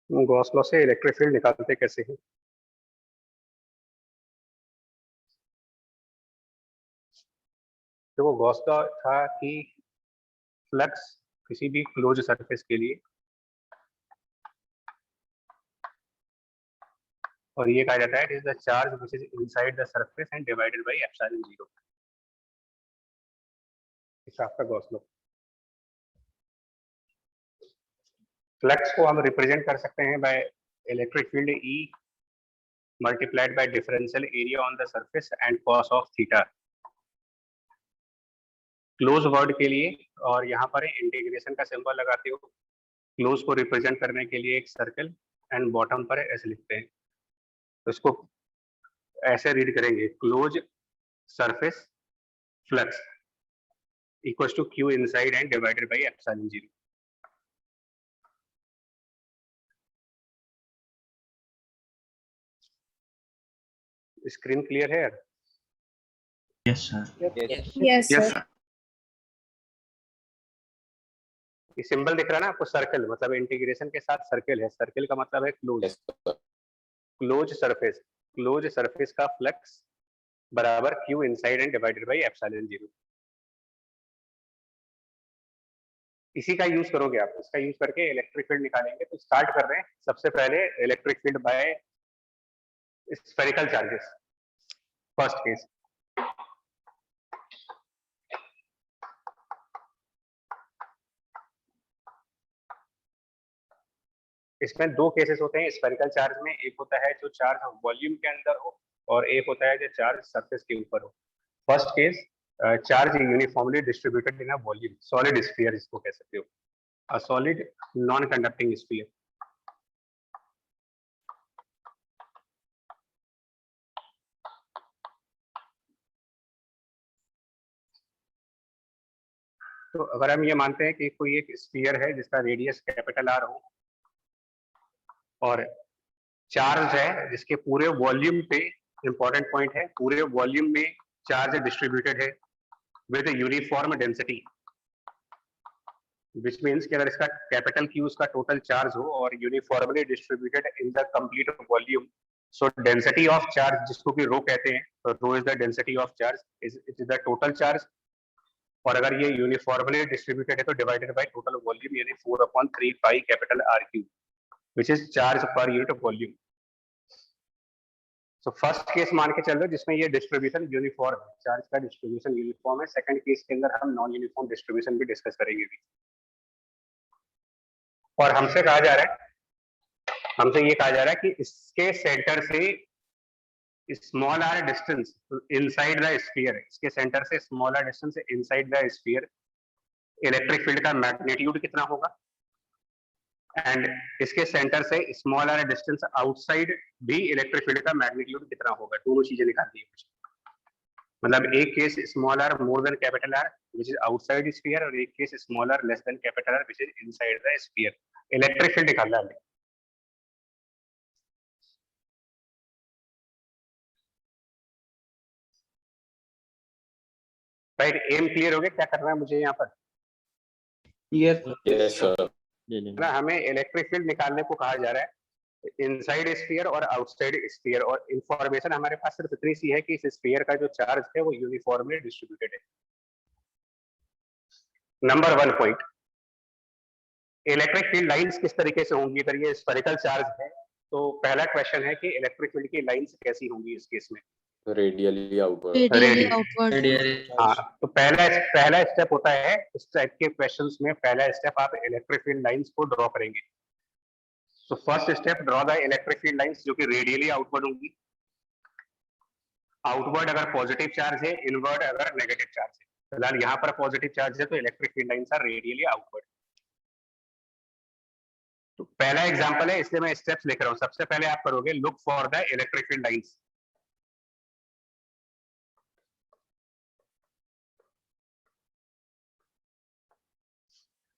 Gauss law से electric field निकालते कैसे हैं? देखो गॉस लॉ था कि फ्लक्स किसी भी क्लोज सरफेस के लिए, और ये कहा जाता है it is the charge which is inside the surface and divided by epsilon zero. इस आपका गॉस लॉ। फ्लक्स को हम रिप्रेजेंट कर सकते हैं by electric field E multiplied bye differential area on the surface and cos of theta close word के लिए। और यहाँ पर इंटीग्रेशन का सिंबल लगाते हो, क्लोज को रिप्रेजेंट करने के लिए एक सर्कल एंड बॉटम पर ऐसे लिखते हैं, तो इसको ऐसे रीड करेंगे, close surface flux equals to Q inside and divided by epsilon zero. Screen clear है यार? Yes sir. Yes sir. ये सिंबल दिख रहा है ना आपको, सर्कल मतलब इंटीग्रेशन के साथ सर्कल है, सर्कल का मतलब है क्लोज। क्लोज सरफेस का फ्लक्स बराबर Q inside and divided by epsilon zero. इसी का यूज करोगे आप, इसका यूज करके इलेक्ट्रिक फील्ड निकालेंगे। तो स्टार्ट कर रहे हैं सबसे पहले electric field by spherical charges. First case, इसमें दो केसेस होते हैं स्फेरिकल चार्ज में। एक होता है जो चार्ज वॉल्यूम के अंदर हो, और एक होता है जो चार्ज सरफेस के ऊपर हो। First case, charge uniformly distributed in a volume, solid sphere इसको कह सकते हो, a solid non conducting sphere. तो अगर हम ये मानते हैं कि कोई एक स्फीयर है जिसका रेडियस कैपिटल R हो, और चार्ज है जिसके पूरे वॉल्यूम पे, इंपॉर्टेंट पॉइंट है, पूरे वॉल्यूम में चार्ज डिस्ट्रीब्यूटेड है with uniform density, which means कि अगर इसका कैपिटल Q उसका टोटल चार्ज हो और uniformly distributed in the complete volume, so density of charge जिसको कि रो कहते हैं, तो rho is the density of charge, it is the total charge. और अगर ये यूनिफॉर्मली डिस्ट्रीब्यूटेड है तो डिवाइडेड बाय टोटल वॉल्यूम, यानी 4/3 pi capital R cube, which is charge per unit of volume. So first case मान के चल रहे जिसमें ये डिस्ट्रीब्यूशन यूनिफॉर्म है, चार्ज का डिस्ट्रीब्यूशन यूनिफॉर्म है। सेकंड केस के अंदर हम नॉन यूनिफॉर्म डिस्ट्रीब्यूशन भी डिस्कस करेंगे भी। और हमसे कहा जा रहा है, हमसे ये कहा जा रहा है कि इसके सेंटर से small r distance inside the sphere, इसके सेंटर से small r distance inside the sphere electric field का मैग्नीट्यूड कितना होगा, एंड इसके सेंटर से स्मॉल आर डिस्टेंस आउटसाइड भी इलेक्ट्रिक फील्ड का मैग्नीट्यूड कितना होगा। दोनों चीजें निकालनी है मुझे। मतलब एक case small r more than capital R which is outside sphere, और एक case small r less than capital R which is inside the sphere. Electric field निकालना है। राइट, एम क्लियर हो गया क्या करना है मुझे यहाँ पर? Yes sir. ना, हमें इलेक्ट्रिक फील्ड निकालने को कहा जा रहा है इनसाइड स्फीयर और आउटसाइड स्फीयर, और इंफॉर्मेशन हमारे पास सिर्फ इतनी सी है कि इस स्फीयर का जो चार्ज है वो यूनिफॉर्मली डिस्ट्रीब्यूटेड है। Number 1 point, electric field lines किस तरीके से होंगी अगर ये स्फेरिकल चार्ज है? तो पहला क्वेश्चन है कि इलेक्ट्रिक फील्ड की लाइंस कैसी होंगी इस केस में? Radially outward. Radially outward. हाँ, तो पहला स्टेप होता है इस टाइप के क्वेश्चंस में, पहला स्टेप आप इलेक्ट्रिक फील्ड लाइंस को ड्रॉ करेंगे। तो first step, draw the electric field lines जो कि रेडियली आउटवर्ड होंगी। आउटवर्ड अगर पॉजिटिव चार्ज है, इनवर्ड अगर नेगेटिव चार्ज है। फिलहाल यहाँ पर पॉजिटिव चार्ज है तो electric field lines are radially outward. तो पहला एग्जांपल है इसलिए मैं स्टेप्स लिख रहा हूँ। सबसे पहले आप करोगे look for the electric field lines.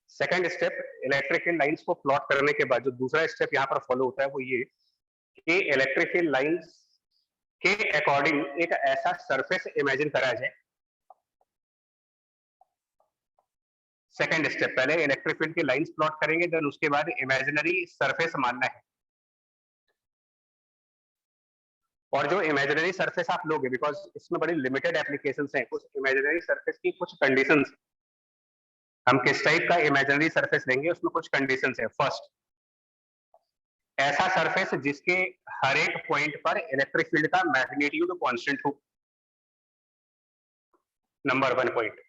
Second step, electric field lines को प्लॉट करने के बाद जो दूसरा स्टेप यहाँ पर फॉलो होता है वो ये कि इलेक्ट्रिक फील्ड लाइंस के अकॉर्डिंग एक ऐसा सरफेस इमेजिन करा जाए, सेकंड स्टेप, पहले इलेक्ट्रिक फील्ड की लाइंस प्लॉट करेंगे, देन उसके बाद इमेजिनरी सरफेस मानना है। और जो इमेजिनरी सरफेस आप लोगे, बिकॉज इसमें बड़ी लिमिटेड एप्लीकेशंस हैं, उस इमेजिनरी सरफेस की कुछ कंडीशंस, हम किस टाइप का इमेजिनरी सरफेस लेंगे उसमें कुछ कंडीशंस है। फर्स्ट, ऐसा सरफेस जिसके हर एक पॉइंट पर इलेक्ट्रिक फील्ड का मैग्नीट्यूड कांस्टेंट हो। नंबर 1 पॉइंट,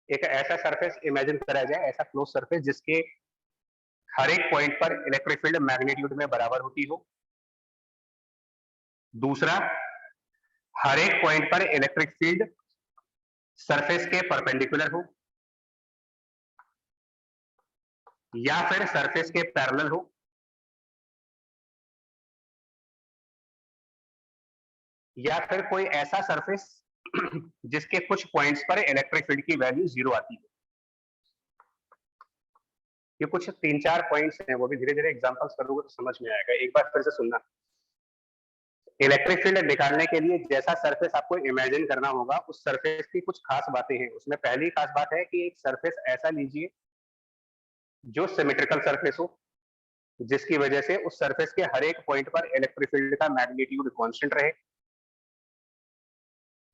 एक ऐसा सरफेस इमेजिन करा जाए, ऐसा क्लोज सरफेस जिसके हर एक पॉइंट पर इलेक्ट्रिक फील्ड मैग्नीट्यूड में बराबर होती हो। दूसरा, हर एक पॉइंट पर इलेक्ट्रिक फील्ड सरफेस के परपेंडिकुलर हो या फिर सरफेस के पैरेलल हो, या फिर कोई ऐसा सरफेस जिसके कुछ पॉइंट्स पर इलेक्ट्रिक फील्ड की वैल्यू 0 आती है। ये कुछ 3-4 पॉइंट्स हैं, वो भी धीरे धीरे एग्जांपल्स करोगे तो समझ में आएगा। एक बार फिर से सुनना, इलेक्ट्रिक फील्ड निकालने के लिए जैसा सरफेस आपको इमेजिन करना होगा, उस सरफेस की कुछ खास बातें हैं। उसमें पहली खास बात है कि एक सरफेस ऐसा लीजिए जो सिमेट्रिकल सरफेस हो, जिसकी वजह से उस सरफेस के हर एक पॉइंट पर इलेक्ट्रिक फील्ड का मैग्नीट्यूड कांस्टेंट रहे।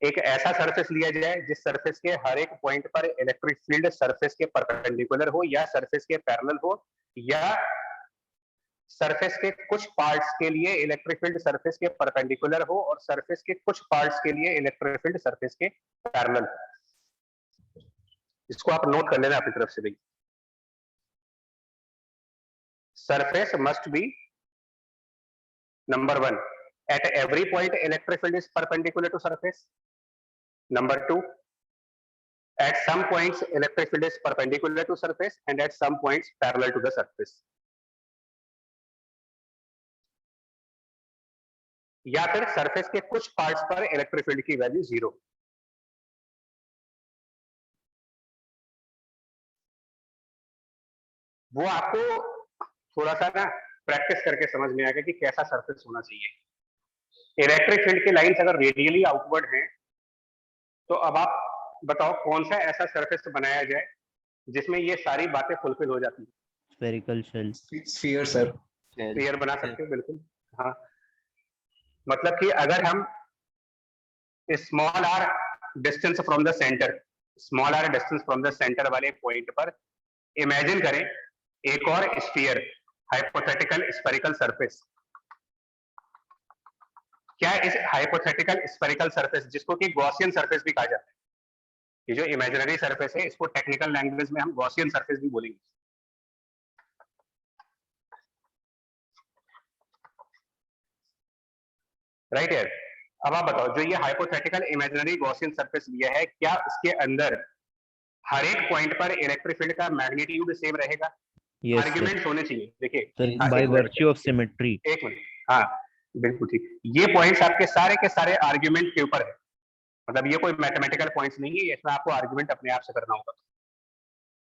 एक ऐसा सरफेस लिया जाए जिस सरफेस के हर एक पॉइंट पर इलेक्ट्रिक फील्ड सरफेस के परपेंडिकुलर हो या सरफेस के पैरेलल हो, या सरफेस के कुछ पार्ट्स के लिए इलेक्ट्रिक फील्ड सरफेस के परपेंडिकुलर हो और सरफेस के कुछ पार्ट्स के लिए इलेक्ट्रिक फील्ड सरफेस के पैरेलल। इसको आप नोट कर लेना अपनी तरफ से भाई। Surface must be, number 1, at every point electric field is perpendicular to surface. Number 2, at some points electric field is perpendicular to surface and at some points parallel to the surface. या फिर surface के कुछ parts पर electric field की value 0। वो आपको थोड़ा सा ना प्रैक्टिस करके समझ में आएगा कि कैसा सरफेस होना चाहिए। इलेक्ट्रिक फील्ड की लाइंस अगर रेडियली आउटवर्ड हैं, तो अब आप बताओ कौन सा ऐसा सरफेस बनाया जाए जिसमें ये सारी बातें फुलफिल हो जाती है। Spherical shell. Sphere sir, sphere बना सकते हो, बिल्कुल। हाँ, मतलब कि अगर हम small r distance from the centre, small r distance from the centre वाले पॉइंट पर इमेजिन करें एक और स्फीयर, हाइपोथेटिकल स्फेरिकल सरफेस। क्या इस हाइपोथेटिकल स्फेरिकल सरफेस, जिसको कि गॉसियन सरफेस भी कहा जाता है, ये जो इमेजिनरी सरफेस है इसको टेक्निकल लैंग्वेज में हम गॉसियन सरफेस भी बोलेंगे। राइट यार, अब आप बताओ, जो ये हाइपोथेटिकल इमेजिनरी गॉसियन सरफेस लिया है, क्या इसके अंदर हर एक पॉइंट पर इलेक्ट्रिक फील्ड का मैग्नीट्यूड सेम रहेगा? Yes, आर्ग्यूमेंट्स होने चाहिए। देखिए, sir. हाँ, By एक मिनट, virtue of symmetry. एक मिनट, हाँ बिल्कुल ठीक। ये पॉइंट्स आपके सारे के सारे आर्ग्यूमेंट के ऊपर है, मतलब ये कोई मैथमेटिकल पॉइंट्स नहीं है, इसमें आपको आर्ग्यूमेंट अपने आप से करना होगा।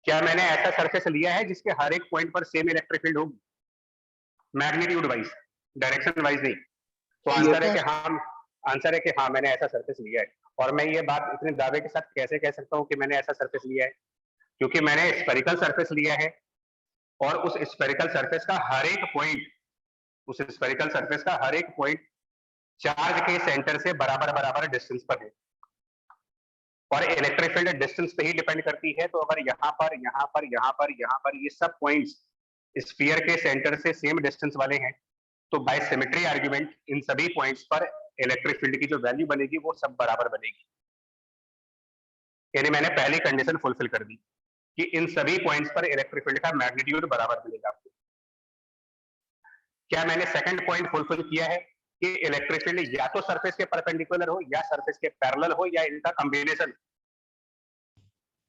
क्या मैंने ऐसा सरफेस लिया है जिसके हर एक पॉइंट पर सेम इलेक्ट्रिक फील्ड होगी, मैग्नीट्यूड वाइज, डायरेक्शन वाइज नहीं? तो आंसर है कि हाँ, आंसर है कि हाँ मैंने ऐसा सरफेस लिया है। और मैं ये बात इतने दावे के साथ कैसे कह सकता हूँ कि मैंने ऐसा सरफेस लिया है? क्योंकि मैंने स्फेरिकल सरफेस लिया है और उस स्फेरिकल सरफेस का हर एक पॉइंट, उस स्फेरिकल सरफेस का हर एक पॉइंट चार्ज के सेंटर से बराबर बराबर डिस्टेंस पर है, और इलेक्ट्रिक फील्ड डिस्टेंस पे ही डिपेंड करती है। तो अगर यहाँ पर, यहाँ पर, यहाँ पर, यहाँ पर ये सब पॉइंट्स स्फीयर के सेंटर से सेम डिस्टेंस वाले हैं, तो बाय सिमेट्री आर्गुमेंट इन सभी पॉइंट्स पर इलेक्ट्रिक फील्ड की जो वैल्यू बनेगी वो सब बराबर बनेगी। यानी मैंने पहली कंडीशन फुलफिल कर दी कि इन सभी पॉइंट्स पर इलेक्ट्रिक फील्ड का मैग्नीट्यूड बराबर मिलेगा आपको। क्या मैंने सेकंड पॉइंट फुलफिल किया है कि इलेक्ट्रिक फील्ड या तो सरफेस के परपेंडिकुलर हो या सरफेस के पैरेलल हो या इनका कॉम्बिनेशन?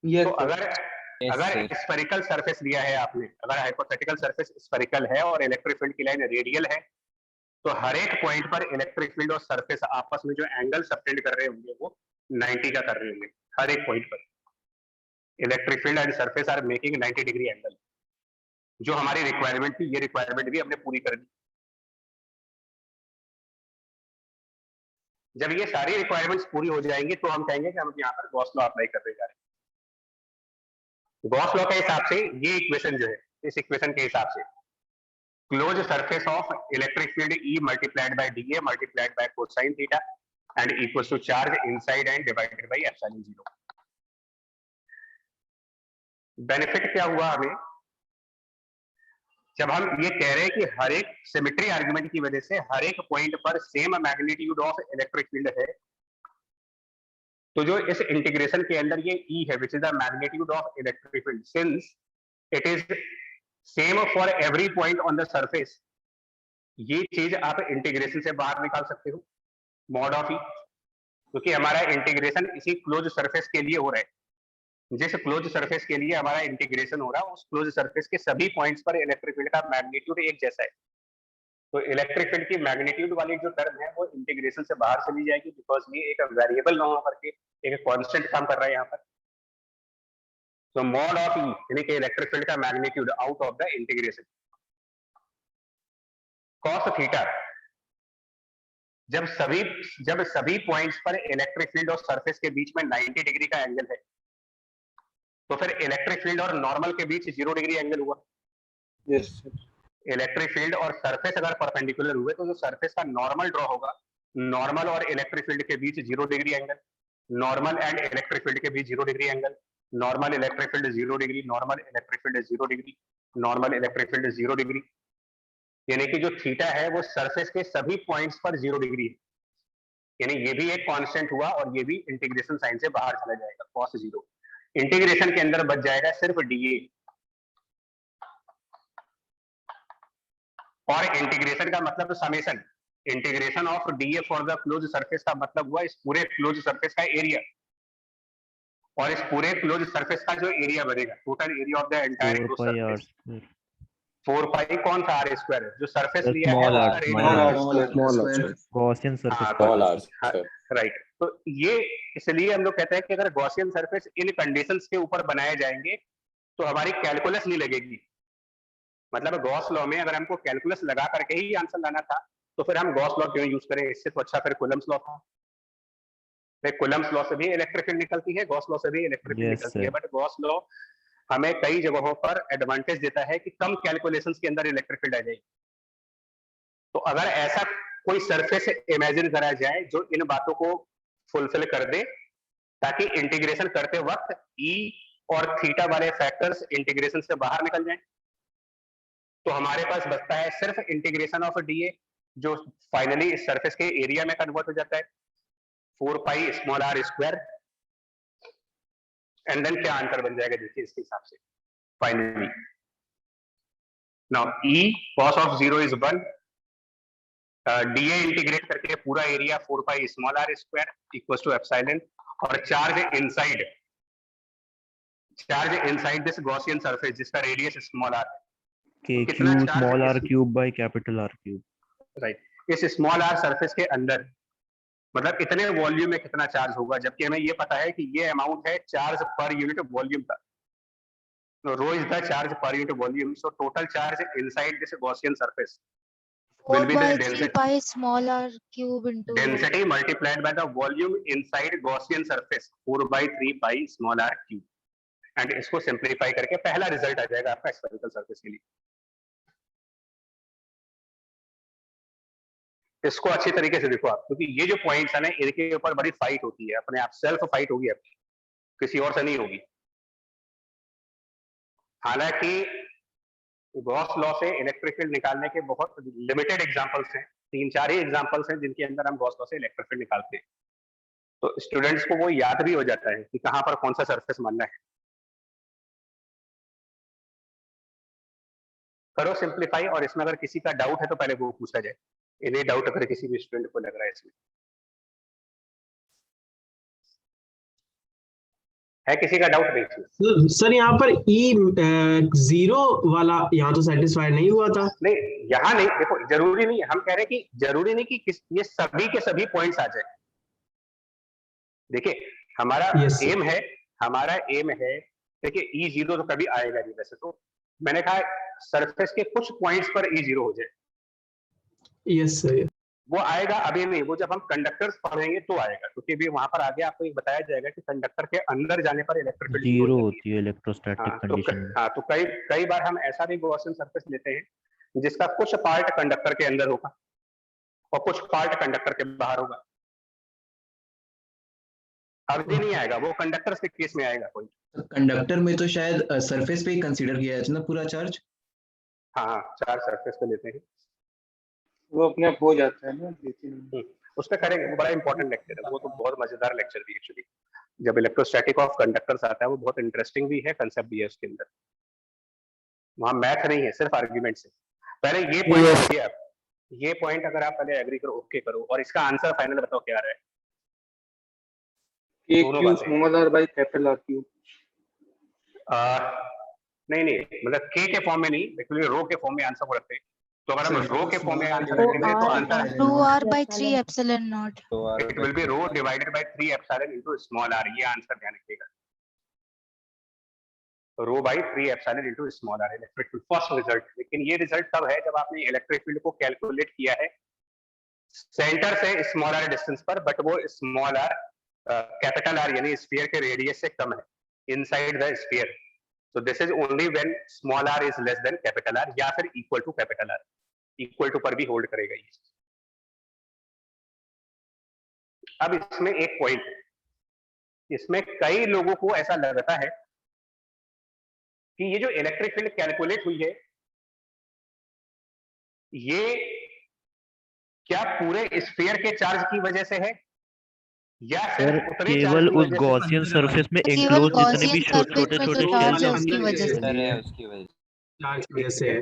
तो अगर स्फेरिकल सरफेस लिया है आपने, अगर हाइपोथेटिकल सरफेस स्फेरिकल है और इलेक्ट्रिक फील्ड की लाइन रेडियल है, तो हर एक पॉइंट पर इलेक्ट्रिक फील्ड और सरफेस आपस में जो एंगल सबटेंड कर रहे होंगे वो 90 का कर रहे होंगे। हर एक पॉइंट पर electric field and surface are making 90 degree angle. जो हमारी रिक्वायरमेंट थी, ये रिक्वायरमेंट भी हमने पूरी कर दी। जब ये सारी रिक्वायरमेंट्स पूरी हो जाएंगी तो हम कहेंगे कि हम यहाँ पर गॉस लॉ अप्लाई करने जा रहे हैं। गॉस लॉ के हिसाब से ये इक्वेशन जो है, इस इक्वेशन के हिसाब से close surface of electric field E multiplied by dA multiplied by cosine theta and equals to charge inside and divided by epsilon 0। Benefit क्या हुआ हमें, जब हम ये कह रहे हैं कि हर एक सिमेट्री आर्गुमेंट की वजह से हर एक पॉइंट पर same magnitude of electric field है, तो जो इस इंटीग्रेशन के अंदर ये E है which is the magnitude of electric field, since it is same for every point on the surface, ये चीज आप इंटीग्रेशन से बाहर निकाल सकते हो मॉड ऑफ E, क्योंकि हमारा इंटीग्रेशन इसी क्लोज सरफेस के लिए हो रहा है। जिस क्लोज सरफेस के लिए हमारा इंटीग्रेशन हो रहा है उस क्लोज सरफेस के सभी पॉइंट्स पर इलेक्ट्रिक फील्ड का मैग्नीट्यूड एक जैसा है, तो इलेक्ट्रिक फील्ड की मैग्नीट्यूड वाली जो टर्म है वो इंटीग्रेशन से बाहर चली जाएगी, बिकॉज ये एक वेरिएबल ना होकर के एक कांस्टेंट काम कर रहा है यहाँ पर। तो मॉड ऑफ E यानी कि इलेक्ट्रिक फील्ड का magnitude out of the integration cos theta, जब सभी पॉइंट्स पर इलेक्ट्रिक फील्ड और सरफेस के बीच में 90 डिग्री का एंगल है, तो फिर इलेक्ट्रिक फील्ड और नॉर्मल के बीच 0 डिग्री एंगल हुआ। Yes sir. इलेक्ट्रिक फील्ड और सरफेस अगर परपेंडिकुलर हुए तो जो सरफेस का नॉर्मल ड्रॉ होगा, नॉर्मल और इलेक्ट्रिक फील्ड के बीच 0 degree angle, normal and electric field के बीच 0 degree angle, normal electric field 0 degree, normal electric field 0 degree, normal electric field 0 degree, यानी कि जो थीटा है वो सरफेस के सभी पॉइंट्स पर 0 डिग्री है, यानी ये भी एक कांस्टेंट हुआ और ये भी इंटीग्रेशन साइन से बाहर चला जाएगा cos 0। इंटीग्रेशन के अंदर बच जाएगा सिर्फ dA, और इंटीग्रेशन का मतलब summation, integration of dA for the close surface का मतलब हुआ इस पूरे क्लोज सरफेस का एरिया, और इस पूरे क्लोज सरफेस का जो एरिया बनेगा, total area of the entire 4 pi r square 4 पाई कौन सा r स्क्वायर है, जो सरफेस The लिया है small उसका r, radius, small r Gaussian surface Small r, हाँ, sir. राइट। तो ये इसलिए हम लोग कहते हैं कि अगर गॉसियन सरफेस इन कंडीशंस के ऊपर बनाए जाएंगे तो हमारी कैलकुलस नहीं लगेगी। मतलब गॉस लॉ में अगर हमको कैलकुलस लगा करके ही आंसर लाना था तो फिर हम गॉस लॉ क्यों यूज करें, इससे तो अच्छा फिर कूलम्स लॉ था। फिर कूलम्स लॉ से भी इलेक्ट्रिक फील्ड निकलती है, गॉस लॉ से भी इलेक्ट्रिक फील्ड Yes, निकलती है, sir. बट गॉस लॉ हमें कई जगहों पर एडवांटेज देता है कि कम कैलकुलेशंस के अंदर इलेक्ट्रिक फील्ड आ जाएगी। तो अगर ऐसा कोई सरफेस इमेजिन करा जाए जो इन बातों को फुलफिल कर दे, ताकि इंटीग्रेशन करते वक्त E और थीटा वाले फैक्टर्स इंटीग्रेशन से बाहर निकल जाएं, तो हमारे पास बचता है सिर्फ इंटीग्रेशन ऑफ dA, जो फाइनली इस सरफेस के एरिया में कन्वर्ट हो जाता है 4 pi small r square, and then क्या आंसर बन जाएगा देखिए इसके हिसाब से finally. Now E cos of 0 is 1, dA integrate करके पूरा area 4 pi small r square equals to epsilon, और charge inside this Gaussian surface जिसका रेडियस स्मॉल r है, K कितना q charge small है r cube by capital R cube. Right. इस small r surface के अंदर मतलब इतने वॉल्यूम में कितना चार्ज होगा, जबकि हमें ये पता है कि ये अमाउंट है चार्ज पर यूनिट वॉल्यूम का, तो rho is the charge per unit volume, so total charge inside this Gaussian surface 4 will be the by 3 density. pi small r cube into Density multiplied by the volume inside Gaussian surface 4 by 3 pi small r cube, and इसको simplify करके पहला result आ जाएगा आपका spherical surface के लिए। इसको अच्छी तरीके से देखो आप, क्योंकि ये जो पॉइंट्स है ना इनके ऊपर बड़ी फाइट होती है, अपने आप सेल्फ फाइट होगी आपकी, किसी और से नहीं होगी। हालांकि गॉस लॉ से इलेक्ट्रिक फील्ड निकालने के बहुत लिमिटेड एग्जांपल्स हैं, 3-4 ही एग्जांपल्स हैं जिनके अंदर हम गॉस लॉ से इलेक्ट्रिक फील्ड निकालते हैं, तो स्टूडेंट्स को वो याद भी हो जाता है कि कहां पर कौन सा सरफेस मानना है। करो सिंप्लीफाई, और इसमें अगर किसी का डाउट है तो पहले वो पूछा जाए, इन्हें डाउट अगर किसी भी स्टूडेंट को लग रहा है इसमें है, किसी का डाउट नहीं? सर यहाँ पर E0 वाला यहाँ तो सेटिस्फाइड नहीं हुआ था। नहीं, यहाँ नहीं, देखो जरूरी नहीं है, हम कह रहे हैं कि जरूरी नहीं कि ये सभी के सभी पॉइंट्स आ जाए। देखिए हमारा एम है, देखिए E0 तो कभी आएगा नहीं, वैसे तो मैंने कहा सरफेस के कुछ पॉइंट्स पर E0 हो जाए। Yes sir. वो आएगा अभी नहीं, वो जब हम कंडक्टर्स पढ़ेंगे तो आएगा, क्योंकि भी वहां पर आगे आपको एक बताया जाएगा कि कंडक्टर के अंदर जाने पर इलेक्ट्रिक फील्ड जीरो जीरो हो जाती होती है इलेक्ट्रोस्टैटिक है। कंडीशन में। हाँ, तो कई कई बार हम ऐसा भी गॉसियन सरफेस लेते हैं जिसका कुछ पार्ट कंडक्टर के अंदर होगा और कुछ पार्ट कंडक्टर के बाहर होगा। अभी नहीं आएगा, वो कंडक्टर्स के केस में आएगा कोई। कंडक्टर में तो शायद सरफेस पे ही कंसीडर किया जाता है ना पूरा चार्ज। हाँ, चार सरफेस पे लेते हैं, वो अपने आप हो जाता है ना। उस पर करेंगे, वो बड़ा इंपॉर्टेंट लेक्चर है, वो तो बहुत मजेदार लेक्चर भी एक्चुअली। जब इलेक्ट्रोस्टैटिक ऑफ कंडक्टर्स आता है वो बहुत इंटरेस्टिंग भी है, कंसेप्ट भी है उसके अंदर। वहां मैथ नहीं है, सिर्फ आर्ग्यूमेंट से। पहले ये पॉइंट देखिए आप, ये पॉइंट अगर आप पहले एग्री करो, ओके करो, और इसका आंसर फाइनल बताओ क्या रहा है। K दोनों Q बातें। Small r by capital R cube. नहीं, मतलब के के फॉर्म में नहीं, एक्चुअली रो के फॉर्म में आंसर को रखते हैं। तो अगर हम रो के फॉर्म में आंसर रखेंगे तो answer 2r by 3 epsilon naught. It will be rho divided by 3 epsilon into small r। ये आंसर ध्यान रखिएगा, rho by 3 epsilon into small r electric field first result. लेकिन ये रिजल्ट तब है जब आपने इलेक्ट्रिक फील्ड को कैलकुलेट किया है सेंटर से स्मॉल r डिस्टेंस पर, बट वो स्मॉल r कैपिटल R यानी स्फीयर के रेडियस से कम है, inside the sphere. So this is only when small r is less than capital R या फिर equal to capital R। equal to पर भी होल्ड करेगा ये। अब इसमें एक पॉइंट है, इसमें कई लोगों को ऐसा लगता है कि ये जो इलेक्ट्रिक फील्ड कैलकुलेट हुई है ये क्या पूरे स्फीयर के चार्ज की वजह से है या सर सिर्फ उतने केवल चार्ज उस गॉसियन सरफेस में केवल एंक्लोज जितने भी गॉसियन छोटे सरफेस में छोटे जो चार्ज है शेल्स उसकी वजह से। सर है उसकी वजह से। चार्ज की वजह से है।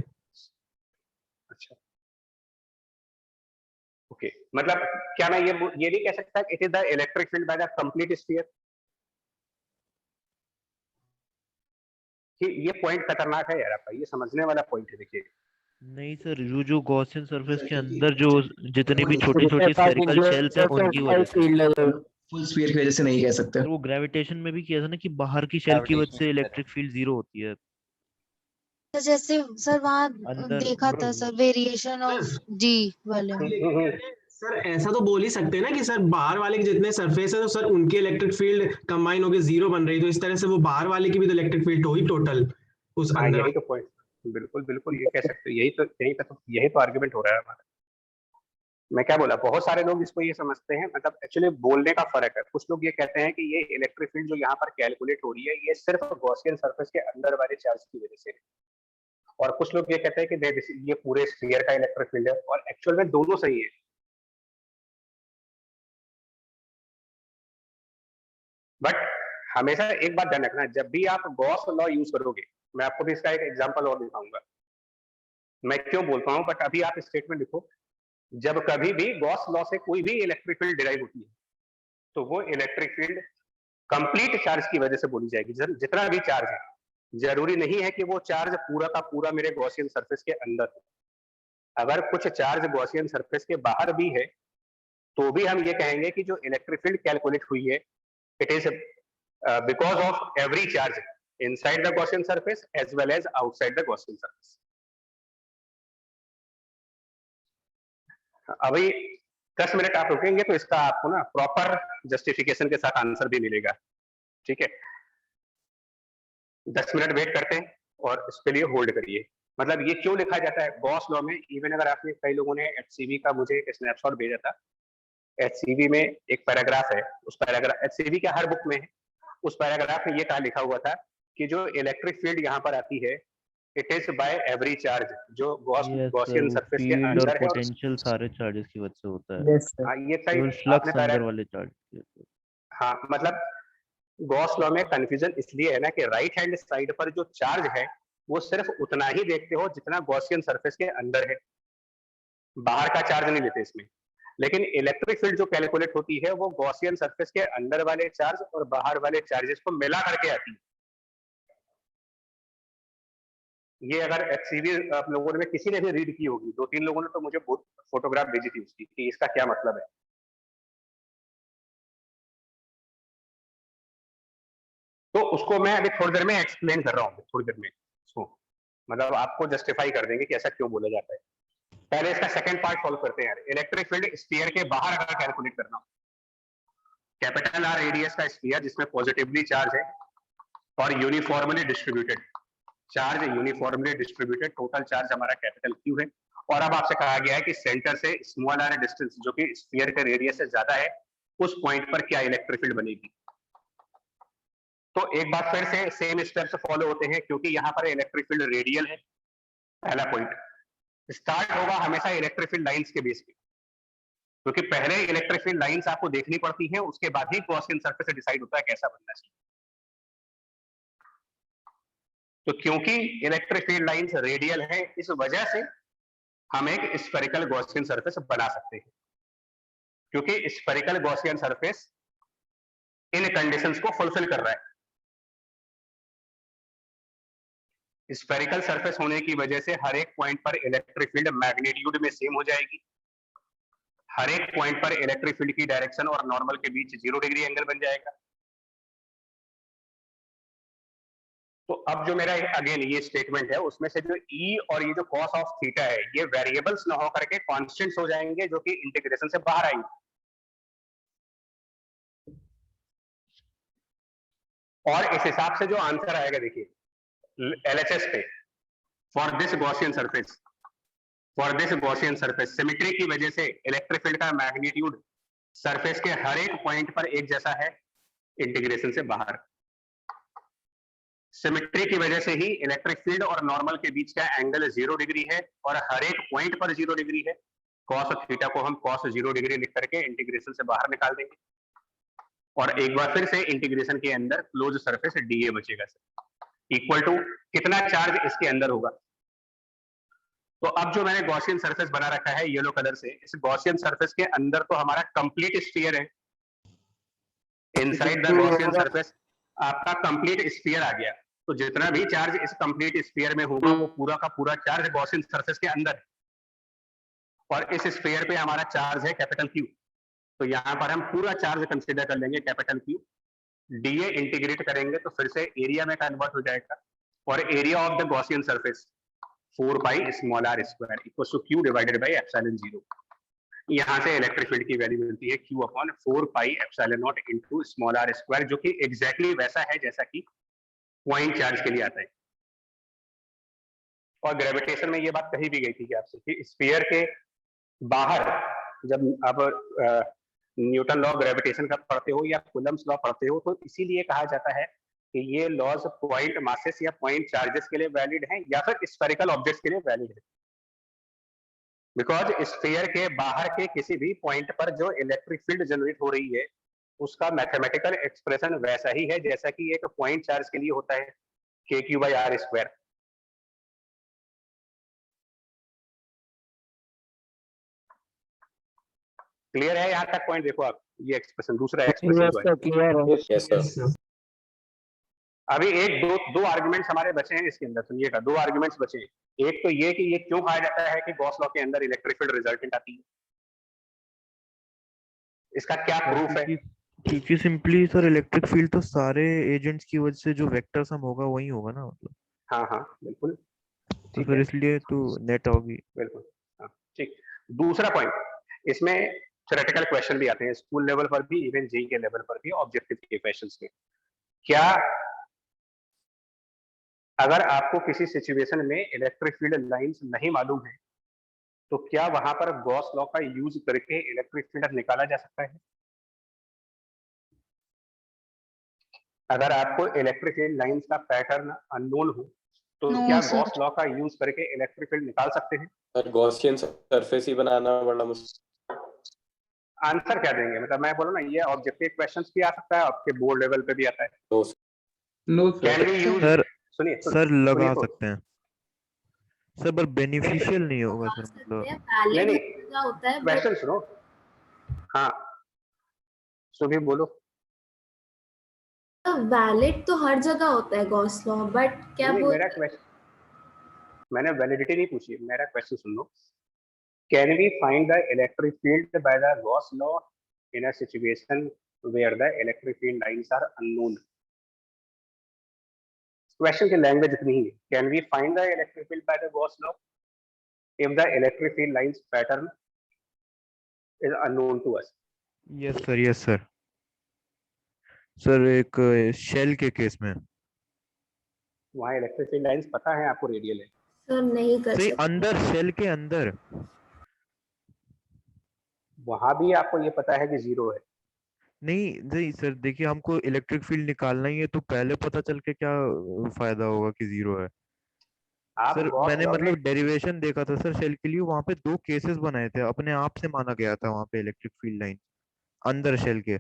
अच्छा, ओके, मतलब क्या मैं ये नहीं कह सकता it is the electric field by the complete sphere? ये पॉइंट खतरनाक है यार आपका, ये समझने वाला पॉइंट है। देखिए नहीं सर, जो गॉसियन सरफेस के अंदर जो जितने भी छोटी छोटी स्फेरिकल शेल्स हैं उनकी वजह से। फुल स्फीयर की वजह से नहीं कह सकते। सर वो ग्रेविटेशन में भी किया था ना कि बाहर की शेल की वजह से इलेक्ट्रिक फील्ड जीरो होती है। तो जैसे सर वहाँ अंदर- देखा था सर वेरिएशन ऑफ जी वाले में। सर ऐसा तो बोल ही सकते हैं ना कि सर बाहर वाले के जितने सरफेस है तो सर उनकी इलेक्ट्रिक फील्ड कंबाइन होकर जीरो बन रही, तो इस तरह से वो बाहर वाले की भी तो इलेक्ट्रिक फील्ड हुई टोटल उस हाँ, अंदर। यही तो पॉइंट, बिल्कुल ये कह सकते हो, यही तो आर्गुमेंट हो रहा है हमारा। मैं क्या बोला, बहुत सारे लोग इसको ये समझते हैं, मतलब एक्चुअली बोलने का फर्क है। कुछ लोग ये कहते हैं कि ये इलेक्ट्रिक फील्ड जो यहाँ पर कैलकुलेट हो रही है ये सिर्फ गॉसियन सरफेस के अंदर वाले चार्ज की वजह से है, और कुछ लोग ये कहते हैं कि ये पूरे स्फीयर का इलेक्ट्रिक फील्ड है, और एक्चुअल में दोनों सही है। बट हमेशा एक बात ध्यान रखना, जब भी आप गॉस लॉ यूज करोगे, मैं आपको भी इसका एक एग्जांपल और दिखाऊंगा मैं क्यों बोलता हूं, बट अभी आप स्टेटमेंट लिखो, जब कभी भी गॉस लॉ से कोई भी इलेक्ट्रिक फील्ड डिराइव होती है तो वो इलेक्ट्रिक फील्ड कंप्लीट चार्ज की वजह से बोली जाएगी। जितना भी चार्ज है, जरूरी नहीं है कि वो चार्ज पूरा का पूरा मेरे गॉसियन सरफेस के अंदर हो। अगर कुछ चार्ज गॉसियन सरफेस के बाहर भी है तो भी हम ये कहेंगे कि जो इलेक्ट्रिक फील्ड कैलकुलेट हुई है it is because of every charge inside the Gaussian surface as well as outside the Gaussian surface. अभी 10 मिनट आप रुकेंगे तो इसका आपको ना प्रॉपर जस्टिफिकेशन के साथ आंसर भी मिलेगा, ठीक है? 10 मिनट वेट करते हैं और इसके लिए होल्ड करिए। मतलब ये क्यों लिखा जाता है गॉस लॉ में? इवन अगर आपने, कई लोगों ने एचसीवी का मुझे स्नैपशॉट भेजा था, एचसीवी में एक पैराग्राफ है, उस पैराग्राफ एचसीवी के हर बुक में है, उस पैराग्राफ में ये कहा लिखा हुआ था कि जो इलेक्ट्रिक फील्ड यहाँ पर आती है it is by every charge जो गॉसियन सरफेस के फील्ड और अंदर है। पोटेंशियल सारे चार्जेस की वजह से होता है। हाँ, ये कई केवल फ्लक्स अंदर वाले चार्ज। हाँ, मतलब गॉस लॉ में कंफ्यूजन इसलिए है ना कि राइट हैंड साइड पर जो चार्ज है वो सिर्फ उतना ही देखते हो जितना गॉसियन सरफेस के अंदर है, बाहर का चार्ज नहीं लेते इसमें। लेकिन इलेक्ट्रिक फील्ड जो कैलकुलेट होती है वो गॉसियन सरफेस के अंदर वाले चार्ज और बाहर वाले चार्जेस को मिला करके आती है। ये अगर एचसीवी आप लोगों ने किसी ने भी रीड की होगी, 2-3 लोगों ने तो मुझे बहुत फोटोग्राफ भेजी थी उसकी कि इसका क्या मतलब है। तो उसको मैं अभी थोड़ी देर में एक्सप्लेन कर रहा हूँ, थोड़ी देर में उसको, मतलब आपको जस्टिफाई कर देंगे कि ऐसा क्यों बोला जाता है। पहले इसका सेकंड पार्ट सॉल्व करते हैं यार। इलेक्ट्रिक फील्ड स्फीयर के बाहर अगर कैलकुलेट करना हो, कैपिटल आर रेडियस का स्फीयर जिसमें पॉजिटिवली चार्ज है और uniformly distributed, charge uniformly distributed, total charge हमारा कैपिटल क्यू है। और अब आपसे कहा गया है कि सेंटर से स्मॉल आर डिस्टेंस जो कि स्फीयर के रेडियस से ज्यादा है, उस पॉइंट पर क्या इलेक्ट्रिक फील्ड बनेगी। तो एक बार फिर से सेम स्टेप्स फॉलो होते हैं, क्योंकि यहाँ पर इलेक्ट्रिक फील्ड रेडियल है। पहला पॉइंट स्टार्ट होगा हमेशा इलेक्ट्रिक फील्ड लाइंस के बेस पे, क्योंकि पहले इलेक्ट्रिक फील्ड लाइंस आपको देखनी पड़ती हैं, उसके बाद ही गॉसियन सरफेस डिसाइड होता है कैसा बनना चाहिए। तो क्योंकि इलेक्ट्रिक फील्ड लाइंस रेडियल है, इस वजह से हम एक स्फेरिकल गॉसियन सरफेस बना सकते हैं, क्योंकि spherical Gaussian surface in conditions को फुलफिल कर रहा है। स्फेरिकल सरफेस होने की वजह से हर एक पॉइंट पर इलेक्ट्रिक फील्ड मैग्नीट्यूड में सेम हो जाएगी, हर एक पॉइंट पर इलेक्ट्रिक फील्ड की डायरेक्शन और नॉर्मल के बीच 0 डिग्री एंगल बन जाएगा। तो अब जो मेरा अगेन ये स्टेटमेंट है, उसमें से जो ई और ये जो कॉस ऑफ थीटा है, ये वेरिएबल्स ना होकर के कॉन्स्टेंट्स हो जाएंगे, जो कि इंटीग्रेशन से बाहर आएंगे। और इस हिसाब से जो आंसर आएगा, देखिए LHS पे for this Gaussian surface symmetry की वजह से इलेक्ट्रिक फील्ड का मैग्नीट्यूड सरफेस के हर एक पॉइंट पर एक जैसा है, इंटीग्रेशन से बाहर। सिमेट्री की वजह से ही इलेक्ट्रिक फील्ड और नॉर्मल के बीच का एंगल 0 डिग्री है और हर एक पॉइंट पर 0 डिग्री है। कॉस थीटा को हम कॉस 0 डिग्री लिख करके इंटीग्रेशन से बाहर निकाल देंगे, और एक बार फिर से इंटीग्रेशन के अंदर क्लोज सरफेस डीए बचेगा इक्वल टू कितना चार्ज इसके अंदर होगा। तो अब जो मैंने गॉसियन सरफेस बना रखा है येलो कलर से, इस गॉसियन सरफेस के अंदर तो हमारा कंप्लीट स्फीयर है। इनसाइड द गॉसियन सरफेस आपका कंप्लीट स्फीयर आ गया। तो जितना भी चार्ज इस कंप्लीट स्फीयर में होगा, वो पूरा का पूरा चार्ज गॉसियन सरफेस के अंदर है, और इस स्फीयर पे हमारा चार्ज है कैपिटल क्यू। तो यहाँ पर हम पूरा चार्ज कंसिडर कर लेंगे कैपिटल क्यू। डीए इंटीग्रेट करेंगे तो फिर से एरिया में कन्वर्ट हो जाएगा, और area of the Gaussian surface 4 pi small r square equal to Q divided by epsilon 0। यहाँ से इलेक्ट्रिक फील्ड की वैल्यू मिलती है Q upon 4 pi epsilon naught into small r square, जो कि एग्जैक्टली वैसा है जैसा कि पॉइंट चार्ज के लिए आता है। और ग्रेविटेशन में ये बात कही भी गई थी कि आपसे कि स्फीयर के बाहर जब आप न्यूटन लॉ ग्रेविटेशन का पढ़ते हो या कूलम्स लॉ पढ़ते हो, तो इसीलिए कहा जाता है कि ये लॉज पॉइंट मासेस या पॉइंट चार्जेस के लिए वैलिड हैं या फिर स्फेरिकल ऑब्जेक्ट्स के लिए वैलिड है। बिकॉज स्फीयर के बाहर के किसी भी पॉइंट पर जो इलेक्ट्रिक फील्ड जनरेट हो रही है, उसका मैथमेटिकल एक्सप्रेशन वैसा ही है जैसा कि एक पॉइंट चार्ज के लिए होता है, kq/r²। क्लियर है यहाँ तक पॉइंट? देखो आप ये एक्सप्रेशन, दूसरा एक्सप्रेशन जो है। Yes sir. अभी दो आर्गुमेंट्स हमारे बचे हैं इसके अंदर, सुनिएगा, 2 आर्गुमेंट्स बचे हैं। एक तो ये कि ये क्यों कहा जाता है कि गॉस लॉ के अंदर इलेक्ट्रिक फील्ड रिजल्टेंट आती है, इसका क्या प्रूफ है? क्योंकि सिंपली सर इलेक्ट्रिक फील्ड तो सारे एजेंट्स की वजह से जो वेक्टर सम होगा वही होगा ना, मतलब। हाँ हाँ बिल्कुल, तो फिर इसलिए तो नेट होगी। बिल्कुल हाँ ठीक। दूसरा पॉइंट, इसमें थ्योरेटिकल क्वेश्चन भी आते हैं स्कूल लेवल पर भी, इवन जेईई के लेवल पर भी, ऑब्जेक्टिव के क्वेश्चंस में। क्या अगर आपको किसी सिचुएशन में इलेक्ट्रिक फील्ड लाइंस नहीं मालूम है, तो क्या वहां पर गॉस लॉ का यूज करके इलेक्ट्रिक फील्ड निकाला जा सकता है? अगर आपको इलेक्ट्रिक फील्ड लाइंस का पैटर्न अननोन हो, तो No, क्या sir. गॉस लॉ का यूज करके इलेक्ट्रिक फील्ड निकाल सकते हैं? सर गॉसियन सरफेस ही बनाना बड़ा मुश्किल। आंसर क्या देंगे? मतलब मैं बोलूं ना, ये ऑब्जेक्टिव क्वेश्चंस भी आ सकता है, आपके बोर्ड लेवल पे भी आता है। No can we use, sir सुनिए सर लगा तो। सकते हैं सर, पर बेनिफिशियल नहीं होगा सर, मतलब। नहीं होता है क्वेश्चन सुनो। हाँ सुभी बोलो। वैलिड तो हर जगह होता है गॉस लॉ, बट क्या नहीं, बोल मेरा क्वेश्चन, मैंने वैलिडिटी नहीं पूछी, मेरा क्वेश्चन सुन लो। Can we find the electric field by the Gauss law in a situation where the electric field lines are unknown? Question की लैंग्वेज इतनी ही है, can we find the electric field by the Gauss law? if the electric field lines pattern is unknown to us. Yes sir, yes sir. Sir एक shell के case में वहाँ electric field lines पता है आपको रेडियल है, sir नहीं कर सही सकते। अंदर, शेल के अंदर वहां भी आपको ये पता है कि 0 है। नहीं नहीं सर, देखिए हमको इलेक्ट्रिक फील्ड निकालना ही है तो पहले पता चल के क्या फायदा होगा कि 0 है। आप सर गॉस मैंने लॉ में मतलब डेरिवेशन देखा था सर शेल के लिए, वहां पे 2 केसेस बनाए थे, अपने आप से माना गया था वहां पे इलेक्ट्रिक फील्ड लाइन अंदर शेल के।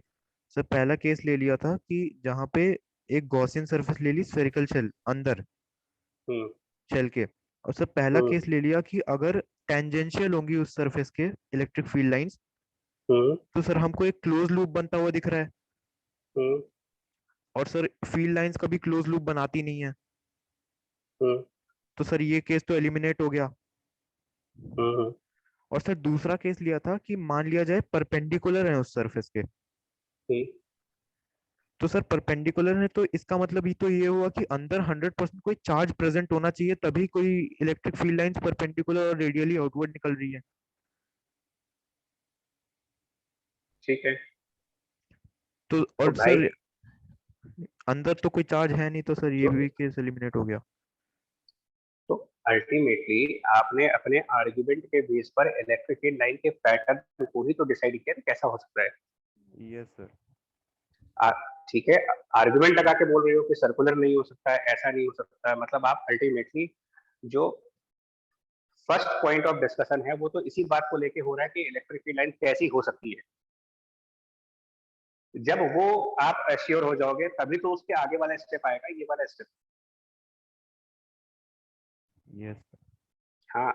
सर पहला केस ले लिया था कि जहाँ पे एक गॉसियन सरफेस ले ली, स्फेरिकल शेल अंदर हम्म, शेल के, और सर पहला हम्म, केस ले लिया कि अगर टेंजेंशियल होंगी उस सरफेस के इलेक्ट्रिक फील्ड लाइंस, हम्म, तो सर हमको एक क्लोज लूप बनता हुआ दिख रहा है, हम्म, और सर फील्ड लाइंस कभी क्लोज लूप बनाती नहीं है, हम्म, तो सर ये केस तो एलिमिनेट हो गया। हम्म, और सर दूसरा केस लिया था कि मान लिया जाए परपेंडिकुलर है उस सरफेस के, हम्म, तो सर परपेंडिकुलर है तो इसका मतलब ही तो ये हुआ कि अंदर 100% कोई चार्ज प्रेजेंट होना चाहिए, तभी कोई इलेक्ट्रिक फील्ड लाइंस परपेंडिकुलर और रेडियली आउटवर्ड निकल रही है। ठीक है। तो तो और भाई सर अंदर तो कोई चार्ज है नहीं, तो सर ये तो, भी केस एलिमिनेट हो गया। तो अल्टीमेटली आपने अपने आर्गुमेंट के बेस पर इलेक्ट्रिक फील्ड लाइन के पैटर्न को ही तो डिसाइड किया कि कैसा हो सकता है। Yes sir. ठीक है, आर्गुमेंट लगा के बोल रहे हो कि सर्कुलर नहीं हो सकता है, ऐसा नहीं हो सकता है, मतलब आप अल्टीमेटली जो फर्स्ट पॉइंट ऑफ डिस्कशन है वो तो इसी बात को लेके हो रहा है कि इलेक्ट्रिक फील्ड लाइन कैसी हो सकती है। जब वो आप एश्योर हो जाओगे तभी तो उसके आगे वाला स्टेप आएगा, ये वाला स्टेप। यस। हाँ,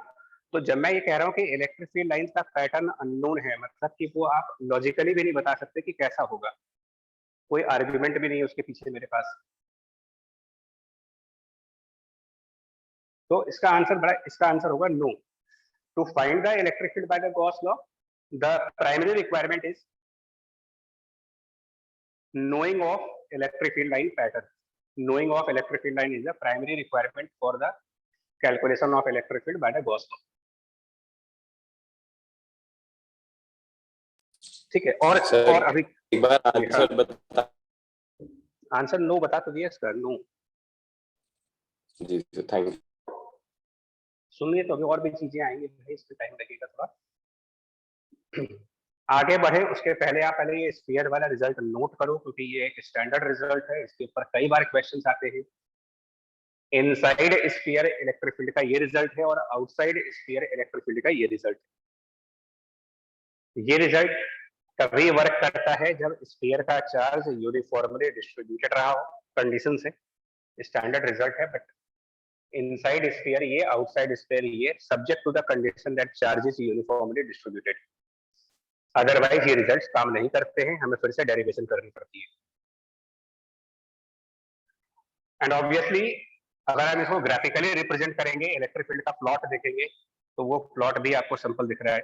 तो जब मैं ये कह रहा हूँ कि इलेक्ट्रिक फील्ड लाइंस का पैटर्न अननोन है, मतलब कि वो आप लॉजिकली भी नहीं बता सकते कि कैसा होगा, कोई आर्ग्यूमेंट भी नहीं है उसके पीछे मेरे पास, तो इसका आंसर होगा no. To find the electric field by the Gauss law, the primary requirement is knowing of electric field line pattern. Knowing of electric field line is the primary requirement for the calculation of electric field by the Gauss law. ठीक है, sir और अभी एक बार answer बता। Answer no बता तो दिया इसका, नो। जी सर, थैंक यू। सुनिए, तो अभी और भी चीजें आएंगी, इसमें टाइम लगेगा थोड़ा। आगे बढ़े उसके पहले आप पहले ये स्फीयर वाला रिजल्ट नोट करो, क्योंकि ये एक स्टैंडर्ड रिजल्ट है, इसके ऊपर कई बार क्वेश्चंस आते हैं। इनसाइड स्फीयर इलेक्ट्रिक फील्ड का ये रिजल्ट है और आउटसाइड स्फीयर इलेक्ट्रिक फील्ड का ये रिजल्ट है। ये रिजल्ट तभी वर्क करता है जब स्फीयर का चार्ज यूनिफॉर्मली डिस्ट्रीब्यूटेड रहा हो कंडीशन से, स्टैंडर्ड रिजल्ट है। बट इनसाइड स्फीयर ये, आउटसाइड स्फीयर ये, subject to the condition that charge is uniformly distributed. Otherwise ये रिजल्ट्स काम नहीं करते हैं, हमें फिर से डेरिवेशन करनी पड़ती है। एंड ऑब्वियसली अगर हम इसको ग्राफिकली रिप्रेजेंट करेंगे, इलेक्ट्रिक फील्ड का प्लॉट देखेंगे, तो वो प्लॉट भी आपको सिंपल दिख रहा है।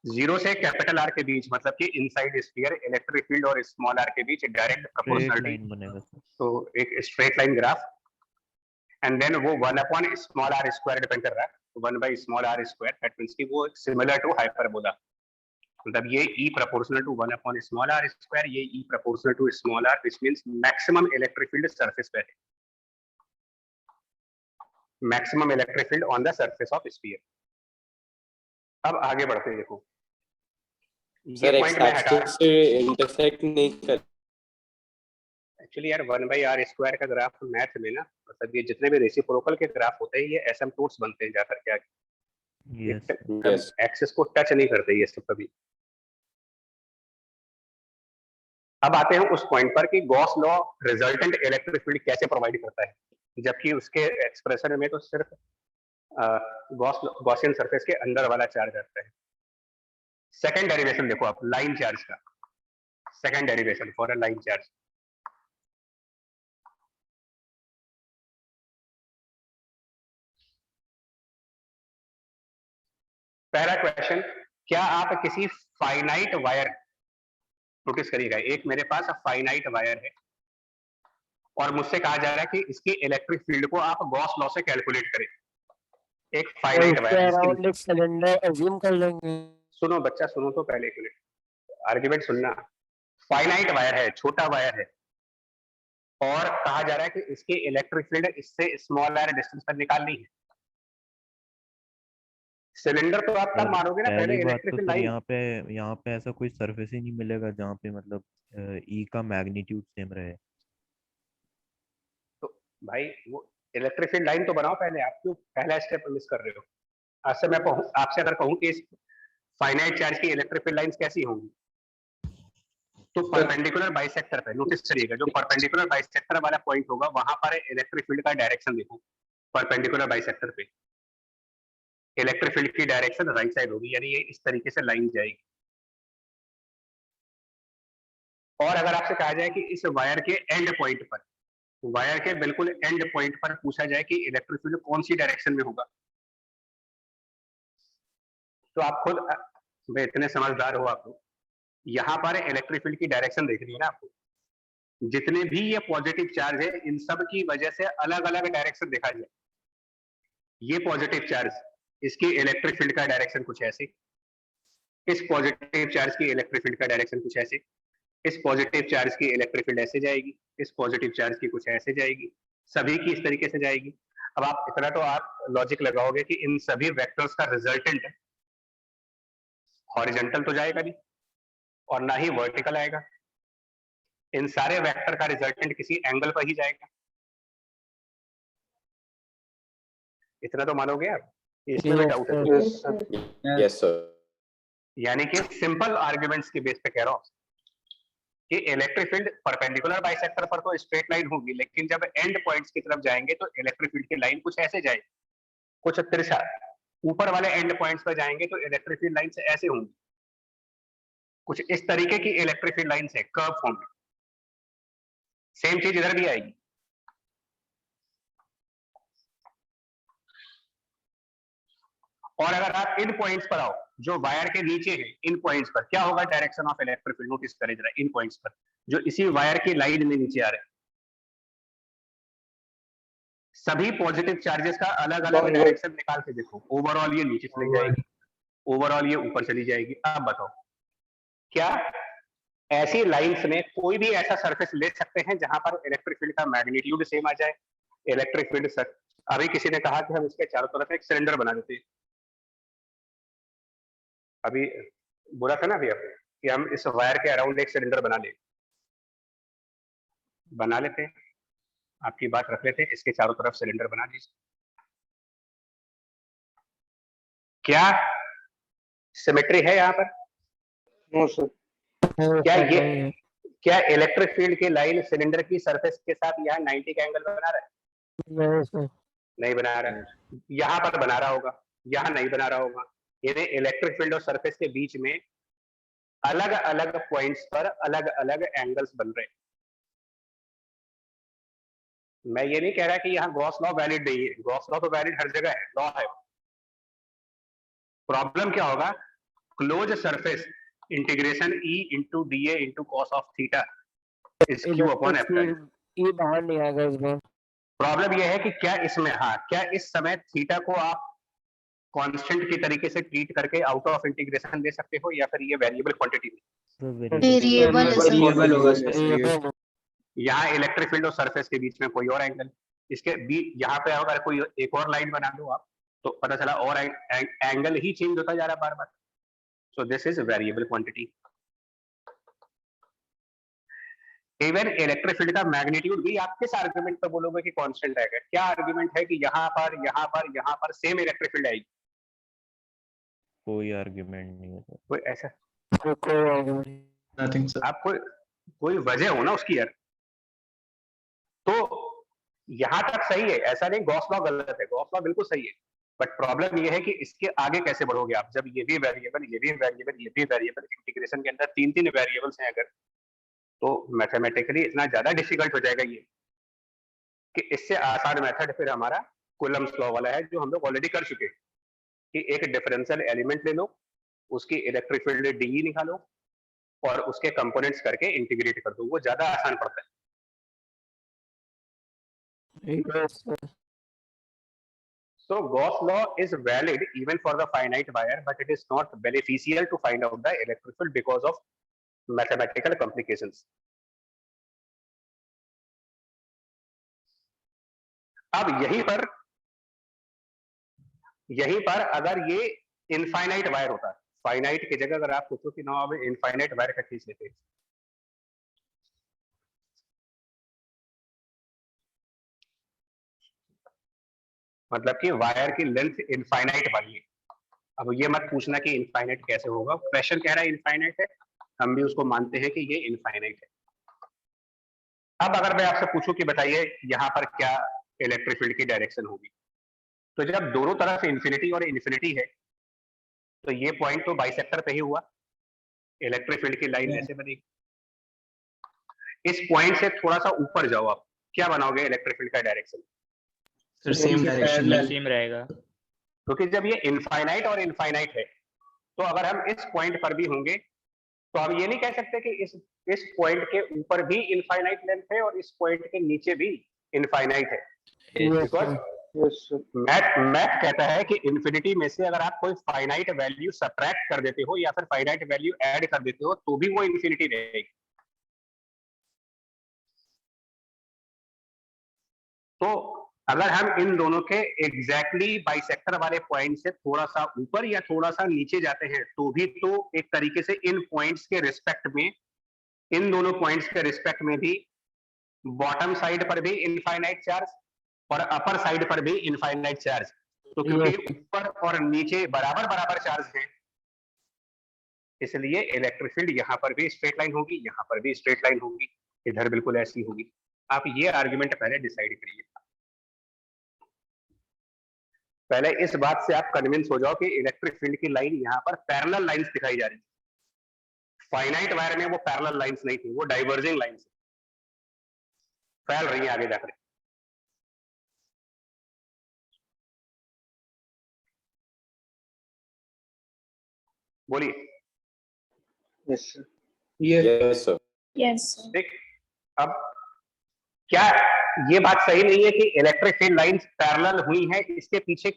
0 से कैपिटल आर के बीच, मतलब कि इनसाइड स्फीयर इलेक्ट्रिक फील्ड और स्मॉल आर के बीच डायरेक्ट प्रोपोर्शनलिटी, लाइन बनेगा सर। तो एक straight line graph, and then वो 1 upon small r square depend कर रहा है, 1 by small r square, that means कि वो सिमिलर टू हाइपरबोला, मतलब ये E proportional to 1 upon small r square, ये E proportional to small r, which means maximum electric field surface पे है, maximum electric field on the surface of sphere. अब आगे बढ़ते हैं, देखो सर ये एक्स पॉइंट मैं हटा, एक्सिस से इंटरसेक्ट नहीं कर। एक्चुअली यार 1 बाई आर स्क्वायर का ग्राफ मैथ में ना, मतलब ये जितने भी रेसिप्रोकल के ग्राफ होते हैं ये एसिम्पटोट्स बनते हैं जाकर के आगे, यस। एक्सिस को टच नहीं करते ये सब कभी। अब आते हैं उस पॉइंट पर कि Gauss law resultant electric field कैसे प्रोवाइड करता है, जबकि उसके एक्सप्रेशन में तो सिर्फ गॉसियन सरफेस के अंदर वाला चार्ज आता है। सेकंड डेरिवेशन देखो आप, लाइन चार्ज का second derivation for a line charge. पहला क्वेश्चन, क्या आप किसी फाइनाइट वायर, नोटिस करिएगा, एक मेरे पास फाइनाइट वायर है, और मुझसे कहा जा रहा है कि इसकी इलेक्ट्रिक फील्ड को आप गॉस लॉ से कैलकुलेट करें। एक फाइनाइट वायर, सिलेंडर अज्यूम कर लेंगे। सुनो बच्चा, सुनो तो पहले एक मिनट, आर्ग्यूमेंट सुनना। फाइनाइट वायर है, छोटा वायर है, और कहा जा रहा है कि इसकी इलेक्ट्रिक फील्ड इससे स्मॉल वायर डिस्टेंस पर निकालनी है। सिलेंडर तो आप तब मारोगे ना, पहले पहली बात इलेक्ट्रिक तो फील्ड सर लाइन। यहाँ पे ऐसा कोई सरफेस ही नहीं मिलेगा जहाँ पे मतलब ई का मैग्नीट्यूड सेम रहे। तो भाई वो इलेक्ट्रिक फील्ड लाइन तो बनाओ पहले, आप क्यों पहला स्टेप मिस कर रहे हो? आपसे मैं आपसे अगर कहूँ कि इस फाइनाइट चार्ज की इलेक्ट्रिक फील्ड लाइंस कैसी होंगी, तो परपेंडिकुलर बाइसेक्टर पे नोटिस करिएगा, जो परपेंडिकुलर बाइसेक्टर वाला पॉइंट होगा वहां पर इलेक्ट्रिक फील्ड का डायरेक्शन देखो। परपेंडिकुलर बाइसेक्टर पे इलेक्ट्रिक फील्ड की डायरेक्शन राइट साइड होगी, यानी ये इस तरीके से लाइन जाएगी। और अगर आपसे कहा जाए कि इस वायर के एंड पॉइंट पर, वायर के बिल्कुल एंड पॉइंट पर पूछा जाए कि इलेक्ट्रिक फील्ड कौन सी डायरेक्शन में होगा, तो आप खुद भाई इतने समझदार हो आप लोग, यहाँ पर इलेक्ट्रिक फील्ड की डायरेक्शन देखनी है ना आपको। जितने भी ये पॉजिटिव चार्ज है, इन सब की वजह से अलग अलग डायरेक्शन देखा जाए। ये पॉजिटिव चार्ज, इसकी इलेक्ट्रिक फील्ड का डायरेक्शन कुछ ऐसे, इस पॉजिटिव चार्ज की इलेक्ट्रिक फील्ड का डायरेक्शन कुछ ऐसे, इस पॉजिटिव चार्ज की इलेक्ट्रिक फील्ड ऐसे जाएगी, इस पॉजिटिव चार्ज की कुछ ऐसे जाएगी, सभी की इस तरीके से जाएगी। अब आप इतना तो आप लॉजिक लगाओगे कि इन सभी वेक्टर्स का रिजल्टेंट हॉरिजॉन्टल तो जाएगा नहीं और ना ही वर्टिकल आएगा, इन सारे वेक्टर का रिजल्टेंट किसी एंगल पर ही जाएगा। इतना तो मानोगे आप? इसमें भी डाउट है? Yes sir. यानी कि सिंपल आर्ग्यूमेंट्स के बेस पे कह रहा हूं कि इलेक्ट्रिक फील्ड परपेंडिकुलर बाइसेक्टर पर तो स्ट्रेट लाइन होगी, लेकिन जब एंड पॉइंट्स की तरफ जाएंगे तो इलेक्ट्रिक फील्ड की लाइन कुछ ऐसे जाएगी, कुछ तिरछा। ऊपर वाले एंड पॉइंट्स पर जाएंगे तो इलेक्ट्रिक फील्ड लाइन ऐसे होंगी, कुछ इस तरीके की इलेक्ट्रिक फील्ड लाइन से कर्व फॉर्म में। सेम चीज इधर भी आएगी। और अगर आप इन पॉइंट्स पर आओ जो वायर के नीचे है, इन पॉइंट्स पर क्या होगा direction of electric field? Notice करें जरा इन पॉइंट्स पर जो इसी वायर की लाइन में नीचे आ रहे हैं, सभी पॉजिटिव चार्जेस का अलग अलग डायरेक्शन निकाल के देखो। ओवरऑल ये नीचे चली जाएगी, ओवरऑल ये ऊपर चली जाएगी। अब बताओ क्या ऐसी लाइंस में कोई भी ऐसा सरफेस ले सकते हैं जहां पर इलेक्ट्रिक फील्ड का मैग्नीट्यूड सेम आ जाए? इलेक्ट्रिक फील्ड, अभी किसी ने कहा कि हम इसके चारों तरफ एक सिलेंडर बना देते हैं, अभी बोला था ना अभी आपने कि हम इस वायर के अराउंड एक सिलेंडर बना लेते हैं, आपकी बात रख लेते हैं, इसके चारों तरफ सिलेंडर बना लीजिए। क्या सिमेट्री है यहाँ पर? No sir. क्या इलेक्ट्रिक फील्ड की लाइन सिलेंडर की सरफेस के साथ यहाँ 90 का एंगल बना रहा है? नहीं बना रहा है। यहाँ पर बना रहा होगा, यहाँ नहीं बना रहा होगा। यानी इलेक्ट्रिक फील्ड और सरफेस के बीच में अलग अलग पॉइंट्स पर अलग अलग एंगल्स बन रहे हैं। मैं ये नहीं कह रहा कि यहाँ गॉस लॉ वैलिड नहीं है, गॉस लॉ तो वैलिड हर जगह है, लॉ है। प्रॉब्लम क्या होगा? Close surface integration E into DA into cos of theta is Q upon epsilon. ये बाहर नहीं आएगा इस बार। प्रॉब्लम यह है कि क्या इसमें, हाँ, क्या इस समय थीटा को आप कांस्टेंट की तरीके से ट्रीट करके आउट ऑफ इंटीग्रेशन दे सकते हो, या फिर ये वेरिएबल क्वांटिटी में? वेरिएबल है वेरिएबल होगा सर। सर। यहाँ इलेक्ट्रिक फील्ड और सरफेस के बीच में कोई और एंगल, इसके बीच यहाँ पे अगर कोई एक और लाइन बना दो आप, तो पता चला और एंगल ही चेंज होता जा रहा है बार बार। So this is variable quantity. Even electric field का मैग्नीट्यूड भी आप किस आर्गुमेंट पर बोलोगे कि कांस्टेंट आएगा? क्या आर्गुमेंट है कि यहाँ पर सेम इलेक्ट्रिक फील्ड आएगी? कोई आर्ग्यूमेंट नहीं है सर। कोई ऐसा नथिंग सर। आप कोई वजह हो ना उसकी यार। तो यहां तक सही है, ऐसा नहीं गॉस लॉ गलत है, गॉस लॉ बिल्कुल सही है, बट प्रॉब्लम ये है कि इसके आगे कैसे बढ़ोगे आप, जब ये भी वेरिएबल, ये भी वेरिएबल, ये भी वेरिएबल, इंटीग्रेशन के अंदर तीन वेरिएबल्स हैं अगर, तो मैथमेटिकली इतना ज्यादा डिफिकल्ट हो जाएगा ये कि इससे आसान मेथड फिर हमारा कूलम्स लॉ वाला है, जो हम लोग ऑलरेडी कर चुके हैं, कि एक डिफरेंशियल एलिमेंट ले लो, उसकी इलेक्ट्रिक फील्ड DE निकालो और उसके कंपोनेंट्स करके इंटीग्रेट कर दो, वो ज्यादा आसान पड़ता है। Yes, sir. So Gauss law is valid even for the finite wire, but it is not beneficial to find out the electric field because of mathematical complications. अब यहीं पर अगर ये इनफाइनाइट वायर होता, फाइनाइट की जगह अगर आप सोचो कि ना अब इनफाइनाइट वायर का केस लेते हैं, मतलब कि वायर की लेंथ इनफाइनाइट वाली है। अब ये मत पूछना कि इनफाइनाइट कैसे होगा, क्वेश्चन कह रहा है इनफाइनाइट है, हम भी उसको मानते हैं कि ये इनफाइनाइट है। अब अगर मैं आपसे पूछूं कि बताइए यहाँ पर क्या इलेक्ट्रिक फील्ड की डायरेक्शन होगी, तो जब दोनों तरफ इन्फिनिटी और इन्फिनिटी है तो ये पॉइंट तो बाइसेक्टर पे ही हुआ, इलेक्ट्रिक फील्ड की लाइन ऐसे बनेगी। इस पॉइंट से थोड़ा सा ऊपर जाओ आप, क्या बनाओगे इलेक्ट्रिक फील्ड का direction? Sir same direction same रहेगा। क्योंकि जब ये इनफाइनाइट और इनफाइनाइट है तो अगर हम इस पॉइंट पर भी होंगे तो हम ये नहीं कह सकते कि इस पॉइंट के ऊपर भी इनफाइनाइट लेंथ है और इस पॉइंट के नीचे भी इनफाइनाइट है, Yes, बिकॉज sir. मैथ कहता है कि इन्फिनिटी में से अगर आप कोई फाइनाइट वैल्यू सब्ट्रैक्ट कर देते हो या फिर फाइनाइट वैल्यू ऐड कर देते हो तो भी वो इन्फिनिटी रहेगी। तो अगर हम इन दोनों के एग्जैक्टली बाइसेक्टर वाले पॉइंट से थोड़ा सा ऊपर या थोड़ा सा नीचे जाते हैं तो भी तो एक तरीके से इन पॉइंट्स के रिस्पेक्ट में, इन दोनों पॉइंट्स के रिस्पेक्ट में भी बॉटम साइड पर भी इनफाइनाइट चार्ज और अपर साइड पर भी इनफाइनाइट चार्ज, तो क्योंकि ऊपर और नीचे बराबर बराबर चार्ज है इसलिए इलेक्ट्रिक फील्ड यहाँ पर भी स्ट्रेट लाइन होगी, यहाँ पर भी स्ट्रेट लाइन होगी, इधर बिल्कुल ऐसी होगी। आप ये आर्गुमेंट पहले डिसाइड करिए, पहले इस बात से आप कन्विंस हो जाओ कि इलेक्ट्रिक फील्ड की लाइन यहाँ पर पैरेलल लाइंस दिखाई जा रही है। फाइनाइट वायर में वो पैरेलल लाइंस नहीं थी, वो डाइवर्जिंग लाइंस फैल रही है आगे जाकर। बोलिए। Yes sir. Yes, sir. Yes. ठीक, अब क्या ये बात सही नहीं है कि इलेक्ट्रिक फील्ड लाइंस पैरेलल हुई हैं, इसके पीछे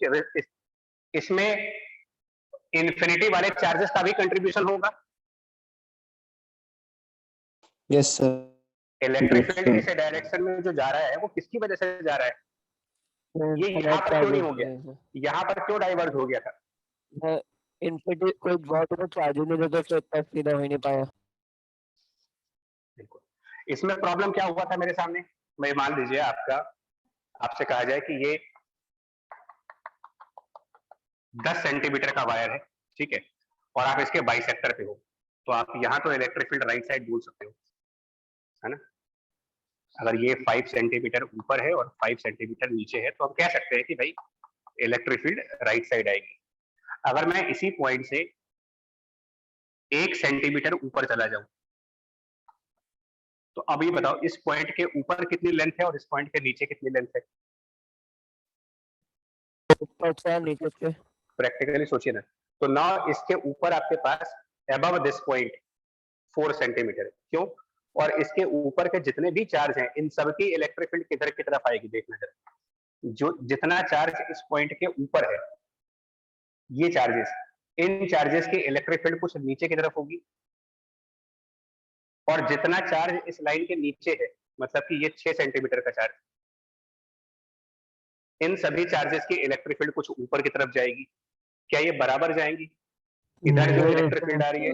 इसमें इन्फिनिटी वाले चार्जेस का भी कंट्रीब्यूशन होगा? Yes, sir. इलेक्ट्रिक फील्ड इस डायरेक्शन में जो जा रहा है वो किसकी वजह से जा रहा है? ये यहाँ पर क्यों नहीं हो गया, यहाँ पर क्यों डाइवर्ट हो गया था? इनफिनिटी कोई बहुत को चार्ज नहीं देता तो इतना सीधा हो ही नहीं पाया। इसमें प्रॉब्लम क्या हुआ था मेरे सामने, मैं मान लीजिए आपसे कहा जाए कि ये 10 सेंटीमीटर का वायर है, ठीक है, और आप इसके बाइसेक्टर पे हो, तो आप यहाँ तो इलेक्ट्रिक फील्ड राइट साइड बोल सकते हो, है ना? अगर ये 5 सेंटीमीटर ऊपर है और 5 सेंटीमीटर नीचे है तो हम कह सकते हैं कि भाई इलेक्ट्रिक फील्ड राइट साइड आएगी। अगर मैं इसी पॉइंट से 1 सेंटीमीटर ऊपर चला जाऊं तो अब ये बताओ इस पॉइंट के ऊपर कितनी लेंथ है और इस पॉइंट के नीचे कितनी लेंथ है? ऊपर से नीचे से। प्रैक्टिकली सोचिए ना, तो नाउ इसके ऊपर आपके पास अबव दिस पॉइंट 4 सेंटीमीटर, क्यों? और इसके ऊपर के जितने भी चार्ज हैं इन सबकी इलेक्ट्रिक फील्ड किधर की तरफ आएगी, देखना जरा। जो जितना चार्ज इस पॉइंट के ऊपर है, ये चार्जेस, इन चार्जेस की इलेक्ट्रिक फील्ड कुछ नीचे की तरफ होगी, और जितना चार्ज इस लाइन के नीचे है, मतलब कि ये 6 सेंटीमीटर का चार्ज, इन सभी चार्जेस की इलेक्ट्रिक फील्ड कुछ ऊपर की तरफ जाएगी। क्या ये बराबर जाएंगी? इधर जो इलेक्ट्रिक फील्ड आ रही है,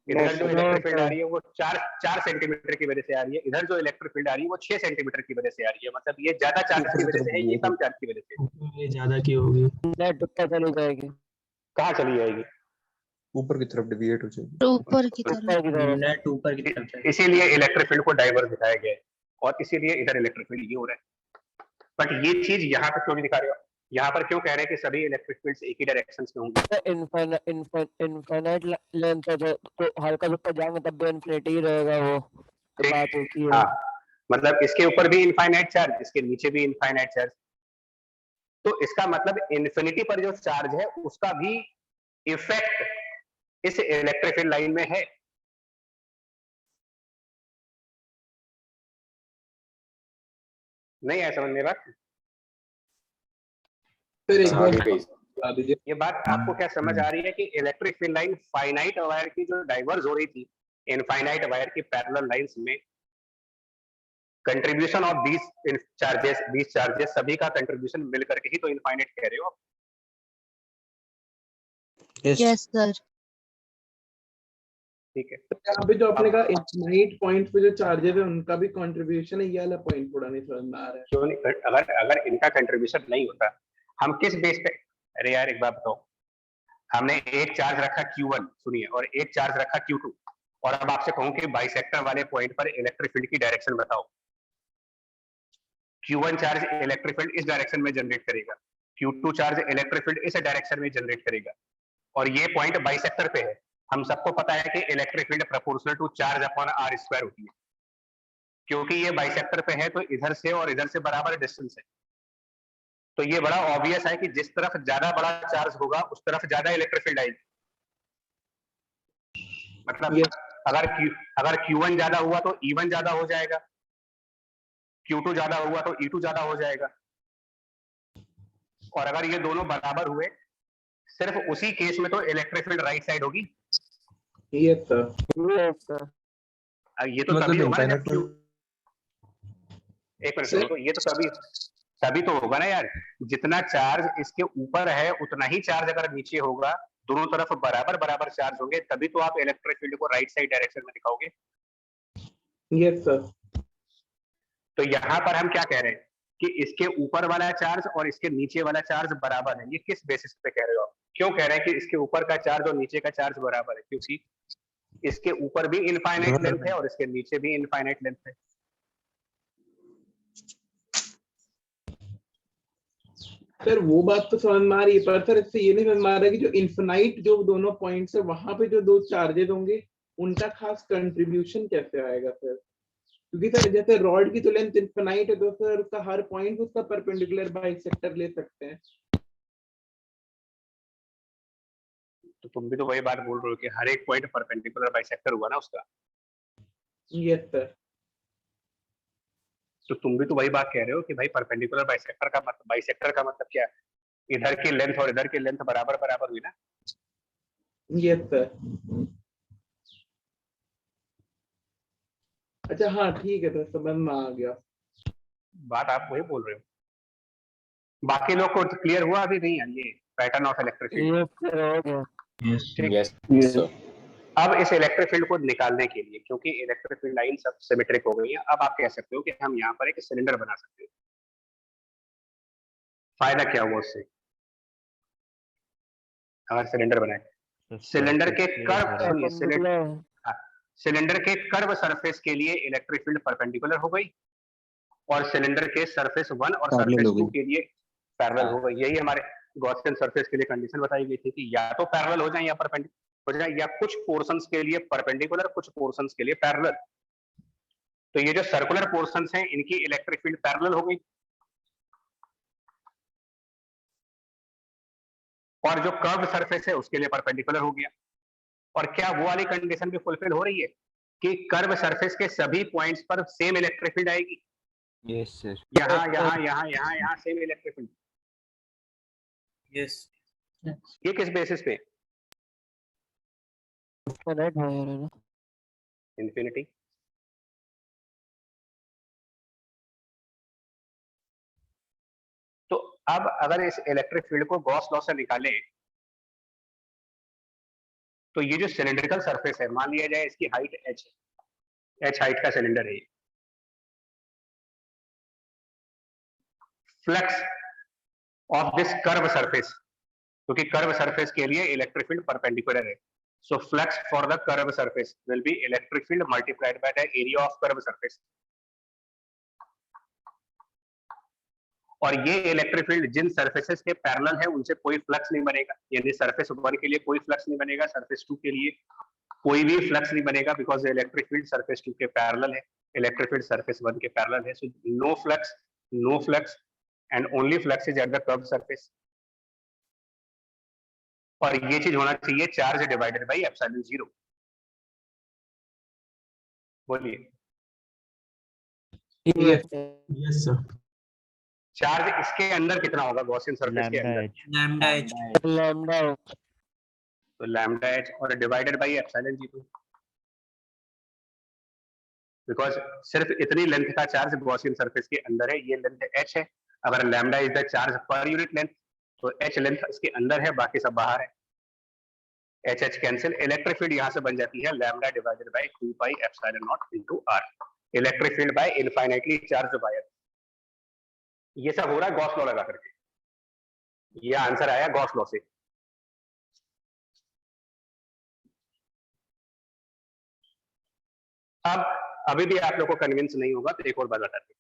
इधर जो इलेक्ट्रिक फील्ड आ रही है वो 4 सेंटीमीटर की वजह से आ रही है, इधर जो इलेक्ट्रिक फील्ड आ रही है वो 6 सेंटीमीटर की वजह से आ रही है, मतलब ये ज्यादा चार्ज की वजह से है, ये कम चार्ज की वजह से। ये ज्यादा की होगी, नेट ऊपर चली जाएगी। कहाँ चली जाएगी? ऊपर की तरफ डिविएट हो जाएगी, ऊपर की तरफ। नेट ऊपर की तरफ। इसीलिए इलेक्ट्रिक फील्ड को डाइवर्स दिखाया गया है और इसीलिए इधर इलेक्ट्रिक फील्ड ये हो रहा है। बट ये चीज यहाँ पर क्यों नहीं दिखा रहे हो? यहाँ पर क्यों कह रहे हैं कि सभी इलेक्ट्रिक फील्ड्स एक ही डायरेक्शन में होंगे? इनफाइनाइट लेंथ है तो हल्का ऊपर जाएंगे तब भी इनफिनिटी ही रहेगा वो, तो बात एक ही है। हाँ, मतलब इसके ऊपर भी इनफाइनाइट चार्ज, इसके नीचे भी इनफाइनाइट चार्ज, तो इसका मतलब इन्फिनिटी पर जो चार्ज है उसका भी इफेक्ट इस इलेक्ट्रिक फील्ड लाइन में है। नहीं आया समझ में बात? फिर एक हाँ, बार आगे गई। बता दीजिए। ये बात आपको क्या समझ आ रही है कि electric field line finite wire की जो डाइवर्ज हो रही थी इनफाइनाइट वायर की पैरेलल लाइंस में, कंट्रीब्यूशन ऑफ दीज चार्जेस सभी का कंट्रीब्यूशन मिल करके ही तो इनफाइनाइट कह रहे हो आप। Yes sir. ठीक है, यहाँ पे जो आपने कहा इनफाइनाइट पॉइंट पे जो चार्जेस है उनका भी कंट्रीब्यूशन है, ये वाला पॉइंट थोड़ा नहीं समझ में आ रहा है। क्यों नहीं? अगर इनका कंट्रीब्यूशन नहीं होता, हम किस बेस पे, अरे यार एक बात बताओ, हमने एक चार्ज रखा Q1 सुनिए और एक चार्ज रखा Q2 और अब आपसे कहूं कि बाइसेक्टर वाले पॉइंट पर इलेक्ट्रिक फील्ड की डायरेक्शन बताओ। Q1 चार्ज इलेक्ट्रिक फील्ड इस डायरेक्शन में जनरेट करेगा, Q2 चार्ज इलेक्ट्रिक फील्ड इस डायरेक्शन में जनरेट करेगा और ये पॉइंट बाइसेक्टर पे है। हम सबको पता है कि electric field proportional to charge upon r square होती है, क्योंकि ये बाइसेक्टर पे है तो इधर से और इधर से बराबर डिस्टेंस है। तो ये बड़ा ऑब्वियस है कि जिस तरफ ज्यादा बड़ा चार्ज होगा उस तरफ ज्यादा इलेक्ट्रिक फील्ड आएगी। मतलब अगर Q1 ज्यादा हुआ तो E1 ज्यादा हो जाएगा, Q2 ज्यादा हुआ तो E2 ज्यादा हो जाएगा, और अगर ये दोनों बराबर हुए सिर्फ उसी केस में तो इलेक्ट्रिक फील्ड राइट साइड होगी। Yes sir. Yes sir. ये तो तभी होगा ना जब एक मिनट सुनो, ये तो तभी तो होगा ना यार, जितना चार्ज इसके ऊपर है उतना ही चार्ज अगर नीचे होगा, दोनों तरफ बराबर बराबर चार्ज होंगे, तभी तो आप इलेक्ट्रिक फील्ड को राइट साइड डायरेक्शन में दिखाओगे। Yes sir. तो यहाँ पर हम क्या कह रहे हैं कि इसके ऊपर वाला चार्ज और इसके नीचे वाला चार्ज बराबर है। ये किस बेसिस पे कह रहे हो आप? क्यों कह रहे हैं कि इसके ऊपर का चार्ज और नीचे का चार्ज बराबर है? क्योंकि इसके ऊपर भी इनफाइनाइट लेंथ है और इसके नीचे भी इनफाइनाइट लेंथ है। सर वो बात तो समझ में आ रही है, पर सर इससे ये नहीं समझ में आ रहा है कि जो इन्फिनाइट जो दोनों पॉइंट्स है वहां पे जो दो चार्जेस होंगे उनका खास कंट्रीब्यूशन कैसे आएगा सर? क्योंकि सर जैसे रॉड की तो लेंथ इन्फिनाइट है तो सर उसका हर पॉइंट उसका परपेंडिकुलर बाइसेक्टर ले सकते हैं। तो तुम भी तो वही बात बोल रहे हो कि हर एक पॉइंट परपेंडिकुलर बाइसेक्टर हुआ ना उसका। Yes sir. तो तुम भी तो वही बात कह रहे हो कि भाई परपेंडिकुलर बाइसेक्टर का मतलब क्या है? इधर की लेंथ और इधर की लेंथ बराबर बराबर हुई ना। Yes sir. अच्छा हाँ ठीक है सर, समझ में आ गया। बात आप वही बोल रहे हो। बाकी लोग को क्लियर हुआ अभी नहीं है ये pattern of electric field? Yes sir हो गया। Yes sir. अब इस इलेक्ट्रिक फील्ड को निकालने के लिए, क्योंकि इलेक्ट्रिक फील्ड लाइन सब सिमेट्रिक हो गई है, अब आप कह सकते हो कि हम यहाँ पर एक सिलेंडर बना सकते हैं। फायदा क्या हुआ उससे अगर सिलेंडर बनाए? सिलेंडर के कर्व, सुनिए, सिलेंडर के कर्व सरफेस के लिए इलेक्ट्रिक फील्ड परपेंडिकुलर हो गई और सिलेंडर के सरफेस 1 और सरफेस 2 के लिए पैरेलल हो गई। यही हमारे गॉसियन सरफेस के लिए कंडीशन बताई गई थी कि या तो पैरेलल हो जाए या परपेंडिकुलर हो जाए, या कुछ पोर्शंस के लिए परपेंडिकुलर कुछ पोर्शंस के लिए पैरेलल। तो ये जो सर्कुलर पोर्शंस हैं इनकी इलेक्ट्रिक फील्ड पैरेलल हो गई और जो कर्व सरफेस है उसके लिए परपेंडिकुलर हो गया। और क्या वो वाली कंडीशन भी फुलफिल हो रही है कि कर्व सरफेस के सभी पॉइंट्स पर सेम इलेक्ट्रिक फील्ड आएगी? Yes sir. यहाँ यहाँ यहाँ यहाँ यहाँ सेम इलेक्ट्रिक फील्ड। यस। ये किस बेसिस पे? इन्फिनाइट वायर है ना। इंफिनिटी। तो अब अगर इस इलेक्ट्रिक फील्ड को गॉस लॉ से निकाले तो ये जो सिलेंड्रिकल सरफेस है, मान लिया जाए इसकी हाइट h है, h हाइट का सिलेंडर है, flux of this curve surface, क्योंकि कर्व सरफेस के लिए इलेक्ट्रिक फील्ड परपेंडिकुलर है, so flux for the curve surface will be electric field multiplied by the area of curve surface. और ये electric field जिन surfaces के parallel है उनसे कोई फ्लक्स नहीं बनेगा, यानी सरफेस 1 के लिए कोई फ्लक्स नहीं बनेगा, सरफेस 2 के लिए कोई भी फ्लक्स नहीं बनेगा, बिकॉज इलेक्ट्रिक फील्ड सरफेस 2 के पैरेलल है, इलेक्ट्रिक फील्ड सरफेस 1 के पैरेलल है, so no flux and only flux is at the curve surface. और ये चीज होना चाहिए चार्ज डिवाइडेड बाई एप्सिलॉन 0। बोलिए। Yes yes sir. चार्ज इसके अंदर कितना होगा गॉसियन सरफेस के लैम्डा अंदर? एच। Lambda H. लैम्डा तो लैम्डा एच और divided by epsilon G2, because सिर्फ इतनी लेंथ का चार्ज गॉसियन सरफेस के अंदर है, ये लेंथ एच है। अगर lambda is the charge per unit length, तो एच लेंथ इसके अंदर है, बाकी सब बाहर है। H H cancel, electric field यहां से बन जाती है lambda divided by 2 pi epsilon naught into r, electric field by infinitely charge wire. ये सब हो रहा है गॉस लॉ लगा करके, ये आंसर आया गॉस लॉ से। अब अभी भी आप लोग को कन्विंस नहीं होगा तो एक और बात बताते हैं।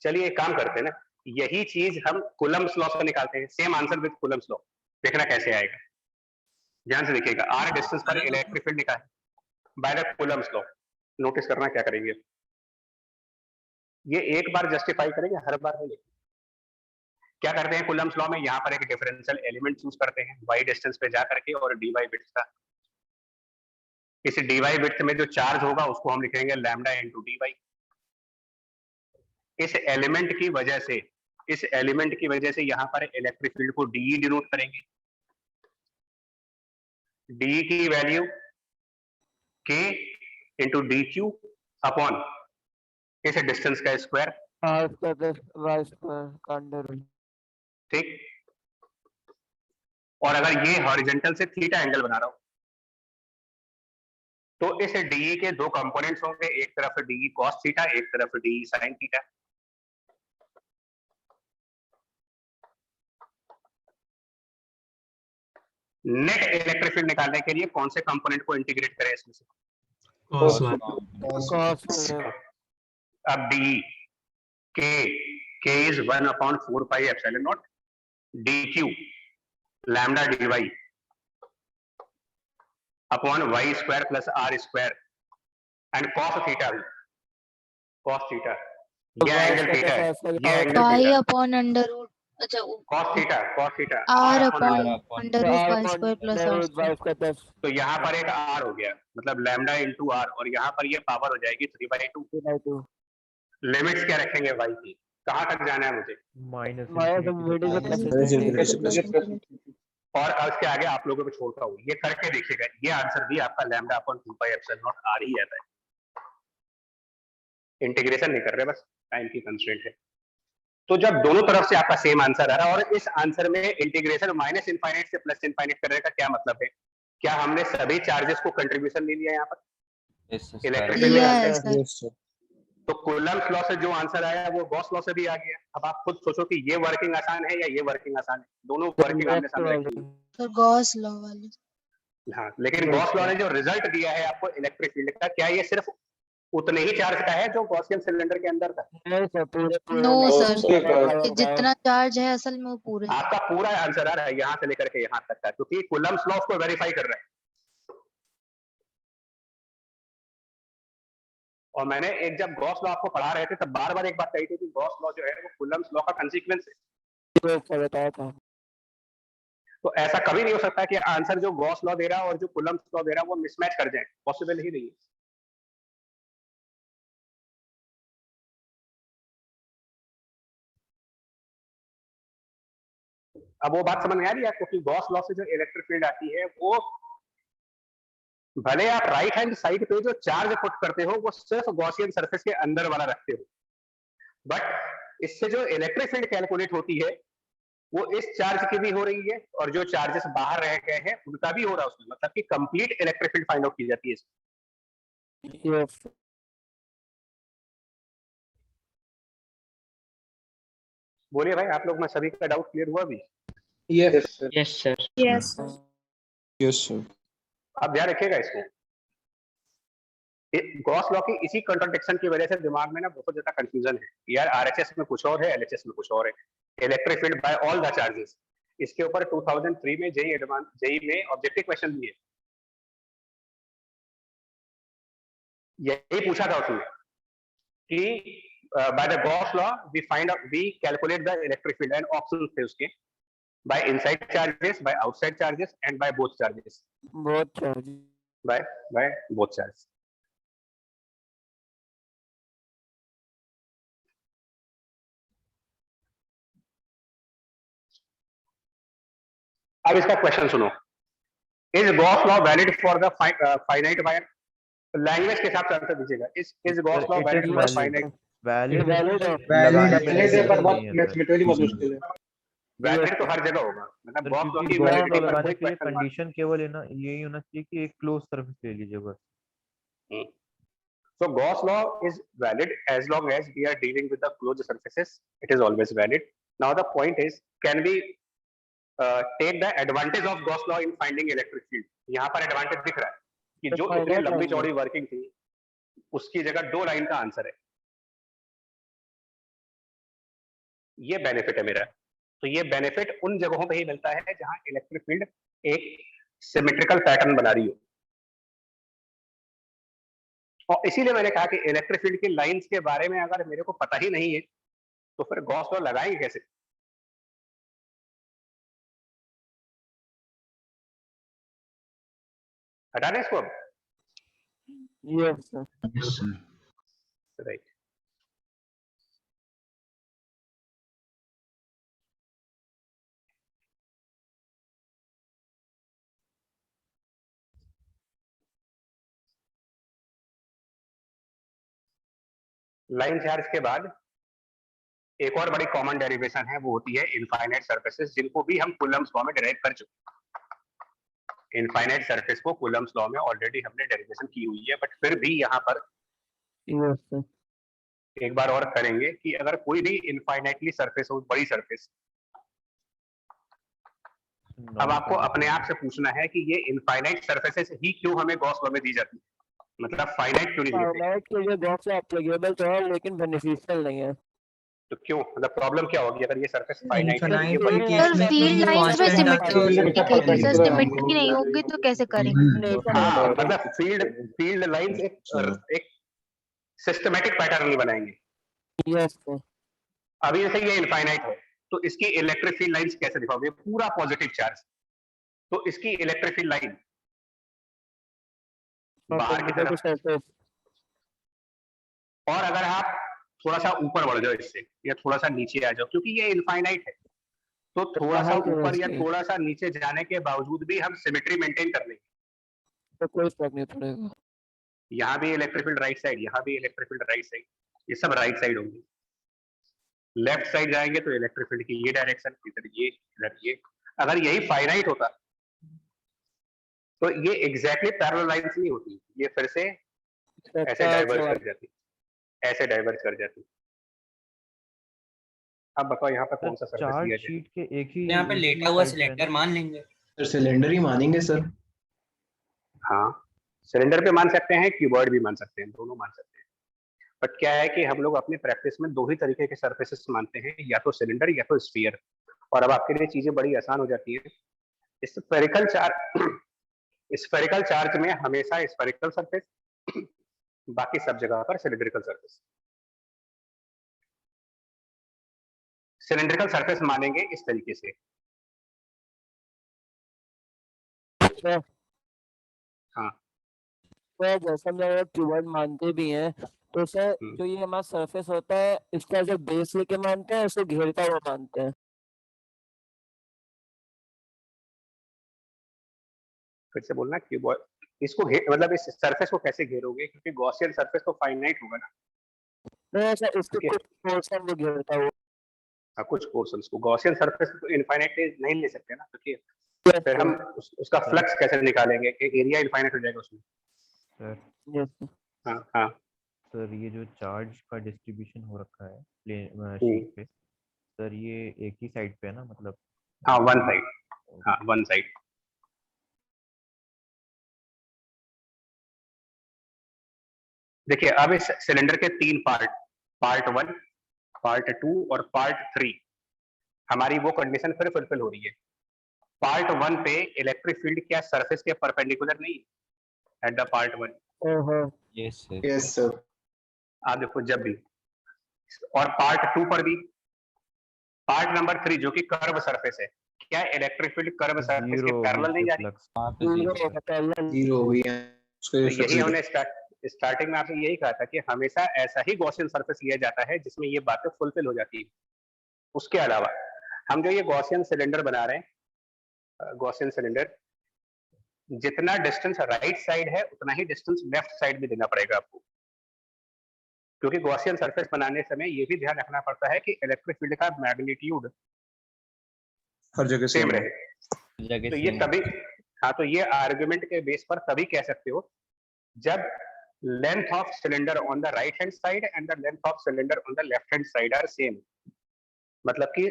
चलिए एक काम करते हैं ना, यही चीज हम कूलम्ब्स लॉ से निकालते हैं, same answer with Coulomb's law, देखना कैसे आएगा। ध्यान से देखिएगा, आर डिस्टेंस पर इलेक्ट्रिक फील्ड निकाल by the Coulomb's law. Notice करना क्या करेंगे, ये एक बार जस्टिफाई करेंगे, हर बार नहीं। क्या करते हैं कूलम्ब्स लॉ में, यहाँ पर एक डिफरेंशियल एलिमेंट चूज करते हैं वाई डिस्टेंस पे जा करके और डी वाई विड्थ का। इस डी वाई विड्थ में जो चार्ज होगा उसको हम लिखेंगे लैम्डा इंटू डी वाई। इस एलिमेंट की वजह से यहां पर इलेक्ट्रिक फील्ड को डी डिनोट करेंगे। डी की वैल्यू के इंटू डी क्यू अपॉन इस डिस्टेंस का square, r square y square under root. ठीक। और अगर ये हॉरिजॉन्टल से थीटा एंगल बना रहा हूं तो इस डी के दो कंपोनेंट्स होंगे, एक तरफ डी कॉस थीटा, एक तरफ D sine theta. Net electric field निकालने के लिए कौन से कंपोनेंट को इंटीग्रेट करें इसमें से? cos वाला। कॉस अब डी के is 1/4 pi epsilon naught D Q lambda D Y upon Y square plus R square and cos theta, ये एंगल थीटा है, ये angle pi theta, upon under root, अच्छा cos theta R R upon upon under root Y square plus R Y square. Square plus तो यहाँ पर एक are हो गया, मतलब लैम्डा इंटू आर, और यहाँ पर ये पावर हो जाएगी 3/2। 2/2 लिमिट्स क्या रखेंगे वाई की, कहाँ तक जाना है मुझे, माइनस माइनस इन्फिनिटी से इंफिनिटी। और उसके आगे आप लोगों को छोड़ता हूँ, ये करके देखिएगा, ये आंसर भी आपका lambda upon 2 pi epsilon naught R ही आता है। इंटीग्रेशन नहीं कर रहे, बस टाइम की कंस्ट्रेंट है। तो जब दोनों तरफ से आपका सेम आंसर आ रहा है, और इस आंसर में इंटीग्रेशन माइनस इनफाइनाइट से प्लस इनफाइनाइट करने का क्या मतलब है, क्या हमने सभी चार्जेस को कंट्रीब्यूशन ले लिया यहाँ पर इलेक्ट्रिक फील्ड लिया में? है सर। तो कूलम्ब्स लॉ से जो आंसर आया वो गॉस लॉ से भी आ गया। अब आप खुद सोचो कि ये वर्किंग आसान है या ये वर्किंग आसान है, दोनों वर्किंग आमने सामने रखी है। सर गॉस लॉ वाले। हाँ, लेकिन गॉस लॉ ने जो रिजल्ट दिया है आपको इलेक्ट्रिक फील्ड का, क्या ये सिर्फ उतने ही चार्ज का है जो गॉसियन सिलेंडर के अंदर था? नहीं सर, पूरे नो सर, सर, जितना चार्ज है असल में वो पूरे। आपका पूरा आंसर आ रहा है यहाँ से लेकर के यहाँ तक का, क्योंकि कूलम्ब्स लॉ को वेरीफाई कर रहा है। और मैंने एक जब गॉस लॉ आपको पढ़ा रहे थे तब बार बार एक बात कही थी कि गॉस लॉ जो है वो कूलम्ब्स लॉ का कंसीक्वेंस है। बताया था। तो ऐसा कभी नहीं हो सकता कि आंसर जो गॉस लॉ दे रहा है और जो कूलम्ब्स लॉ दे रहा है वो मिसमैच कर जाए, पॉसिबल ही नहीं है। अब वो बात समझ में आ रही है आपको कि गॉस लॉ से जो इलेक्ट्रिक फील्ड आती है वो भले आप राइट हैंड साइड पे जो चार्ज पुट करते हो वो सिर्फ गॉसियन सरफेस के अंदर वाला रखते हो, बट इससे जो इलेक्ट्रिक फील्ड कैलकुलेट होती है वो इस चार्ज की भी हो रही है और जो चार्जेस बाहर रह गए हैं उनका भी हो रहा है उसमें, मतलब कि complete electric field find out की जाती है। यस बोलिए भाई, आप लोग में सभी का डाउट क्लियर हुआ भी? Yes sir. Yes sir. Yes yes sir. आप ध्यान रखिएगा इसको, गॉस लॉ की इसी कॉन्ट्रडिक्शन की वजह से दिमाग में ना बहुत ज्यादा कंफ्यूजन है यार, आरएचएस में कुछ और है, एलएचएस में कुछ और है। Electric field by all the charges, इसके ऊपर 2003 में जेई में ऑब्जेक्टिव क्वेश्चन दिए, यही पूछा था उसमें कि by the Gauss law we calculate the electric field, and options थे उसके, by inside charges, by outside charges, and by both charges. बहुत चार्ज By both charges. अब इसका क्वेश्चन सुनो, is Gauss law valid for the finite wire? Language के हिसाब से answer दीजिएगा, is Gauss law it valid is for finite? Valid valid है लगाने में वैलिड है पर limitation बहुत नहीं है सर। मैथमेटिकली बहुत मुश्किल है। वैलिड तो हर जगह होगा, मतलब सर गॉस लॉ क्योंकि की गॉस वैलिडिटी लॉ पर लगाने कोई के लिए क्वेश्चन मार्क कंडीशन केवल है ना यही होना चाहिए कि एक क्लोज सरफेस ले लीजिए बस। नहीं। So Gauss law is valid as long as we are dealing with the closed surfaces. It is always valid. Now the point is, can we take the advantage of Gauss law in finding electric field? यहाँ पर advantage दिख रहा है कि तो जो फायदा इतनी लंबी उठाएंगे। चौड़ी वर्किंग थी उसकी जगह 2 लाइन का आंसर है, ये बेनिफिट है मेरा। तो ये बेनिफिट उन जगहों पे ही मिलता है जहां इलेक्ट्रिक फील्ड एक सिमेट्रिकल पैटर्न बना रही हो, और इसीलिए मैंने कहा कि इलेक्ट्रिक फील्ड की लाइंस के बारे में अगर मेरे को पता ही नहीं है तो फिर गॉस लॉ लगाएंगे कैसे? हटा दें इसको अब, yes sir. Right. Line charge के बाद एक और बड़ी कॉमन डेरिवेशन है, वो होती है इनफाइनाइट सरफेसेस, जिनको भी हम कूलम्स लॉ में डिराइव कर चुके। इनफाइनाइट सरफेस को कूलम्स लॉ में ऑलरेडी हमने डेरिवेशन की हुई है, बट फिर भी यहाँ पर यस सर। एक बार और करेंगे कि अगर कोई भी इनफाइनाइटली सरफेस हो, बड़ी सरफेस, अब आपको अपने आप से पूछना है कि ये इनफाइनाइट सरफेसेस ही क्यों हमें गॉस लॉ में दी जाती है, मतलब फाइनाइट क्यों नहीं दी जाती? फाइनाइट के लिए गॉस लॉ एप्लीकेबल तो है लेकिन बेनिफिशियल नहीं है। तो क्यों, मतलब प्रॉब्लम क्या होगी अगर ये सरफेस फाइनाइट है? सर ये बड़ी फील्ड लाइंस में सिमेट्रिसिटी हाँ, सर सिमेट्री नहीं होगी तो कैसे करेंगे? हाँ, मतलब फील्ड लाइंस एक सिस्टमैटिक पैटर्न नहीं बनाएंगे। Yes sir. अभी जैसे ये इनफाइनाइट है तो इसकी इलेक्ट्रिक फील्ड लाइंस कैसे दिखाओगे? पूरा पॉजिटिव चार्ज, तो इसकी इलेक्ट्रिक फील्ड लाइन बाहर की तरफ, सरफेस और अगर आप थोड़ा सा ऊपर बढ़ जाओ इससे या थोड़ा सा नीचे आ जाओ, क्योंकि ये इनफाइनाइट है तो थोड़ा सा ऊपर या थोड़ा सा नीचे जाने के बावजूद भी हम सिमेट्री मेंटेन कर लेंगे। तो कोई फर्क नहीं पड़ेगा। यहाँ भी इलेक्ट्रिक फील्ड राइट साइड, यहाँ भी इलेक्ट्रिक फील्ड राइट साइड, ये सब राइट साइड होंगे। लेफ्ट साइड जाएंगे तो इलेक्ट्रिक फील्ड की ये डायरेक्शन, इधर ये, इधर ये। अगर यही फाइनाइट होता तो ये एग्जैक्टली पैरेलल लाइंस नहीं होती, ये फिर से ऐसे डाइवर्ज कर जाती, ऐसे डाइवर्ज कर जाती। अब बताओ यहाँ पर कौन सा सरफेस चार्ट लिया जाए? शीट के एक ही यहाँ पे लेटा हुआ सिलेंडर मान लेंगे सर सिलेंडर ही मानेंगे सर। हाँ, सिलेंडर पे मान सकते हैं, क्यूबॉइड भी मान सकते हैं, दोनों मान सकते हैं। बट क्या है कि हम लोग अपनी प्रैक्टिस में 2 ही तरीके के सरफेसेस मानते हैं, या तो सिलेंडर या तो स्फीयर। और अब आपके लिए चीजें बड़ी आसान हो जाती है। स्फेरिकल चार्ज में हमेशा स्फेरिकल सरफेस, बाकी सब जगह पर सिलिंड्रिकल सरफेस। सिलिंड्रिकल सरफेस मानेंगे इस तरीके से। हाँ, तो जैसा हम लोग क्यूबॉइड मानते भी हैं तो सर जो ये हमारा सरफेस होता है इसका जो बेस लेके मानते हैं इसे घेरता हुआ मानते हैं। फिर से बोलना, क्यूबॉइड इसको मतलब इस सरफेस को कैसे घेरोगे, क्योंकि गॉसियन सरफेस तो फाइनाइट होगा ना। नहीं सर इसके कुछ पोर्शन वो घेरता हुआ। हाँ, कुछ पोर्शंस को। गॉसियन सरफेस तो इनफाइनाइट नहीं ले सकते ना, क्योंकि फिर हम उसका फ्लक्स कैसे निकालेंगे कि एरिया इनफाइनाइट हो जाएगा उसमें। सर हाँ हाँ सर ये जो चार्ज का डिस्ट्रीब्यूशन हो रखा है प्लेन शीट पे, सर ये एक ही साइड पे है ना, मतलब? हाँ, वन साइड। हाँ, वन साइड। देखिए अब इस सिलेंडर के 3 पार्ट, पार्ट 1, पार्ट 2 और पार्ट 3, हमारी वो कंडीशन फिर फुलफिल हो रही है। पार्ट 1 पे इलेक्ट्रिक फील्ड क्या सरफेस के परपेंडिकुलर नहीं है at the part 1? Yes sir. आप देखो जब भी, और पार्ट 2 पर भी, पार्ट नंबर 3 जो कि कर्व सरफेस है, क्या इलेक्ट्रिक फील्ड कर्व सरफेस के पैरेलल नहीं जा रही? जीरो हो गई है। तो यही हमने स्टार्टिंग में आपसे यही कहा था कि हमेशा ऐसा ही गॉसियन सरफेस लिया जाता है जिसमें ये बातें फुलफिल हो जाती है। उसके अलावा हम जो ये गॉसियन सिलेंडर बना रहे हैं, गॉसियन सिलेंडर, जितना डिस्टेंस राइट साइड है उतना ही डिस्टेंस लेफ्ट साइड भी देना पड़ेगा आपको, क्योंकि गॉसियन सरफेस बनाने समय ये भी ध्यान रखना पड़ता है कि इलेक्ट्रिक फील्ड का मैग्नीट्यूड हर जगह सेम रहे। तो ये तभी, हाँ, तो ये आर्गुमेंट के बेस पर तभी कह सकते हो जब length of cylinder on the right hand side and the length of cylinder on the left hand side are same, मतलब कि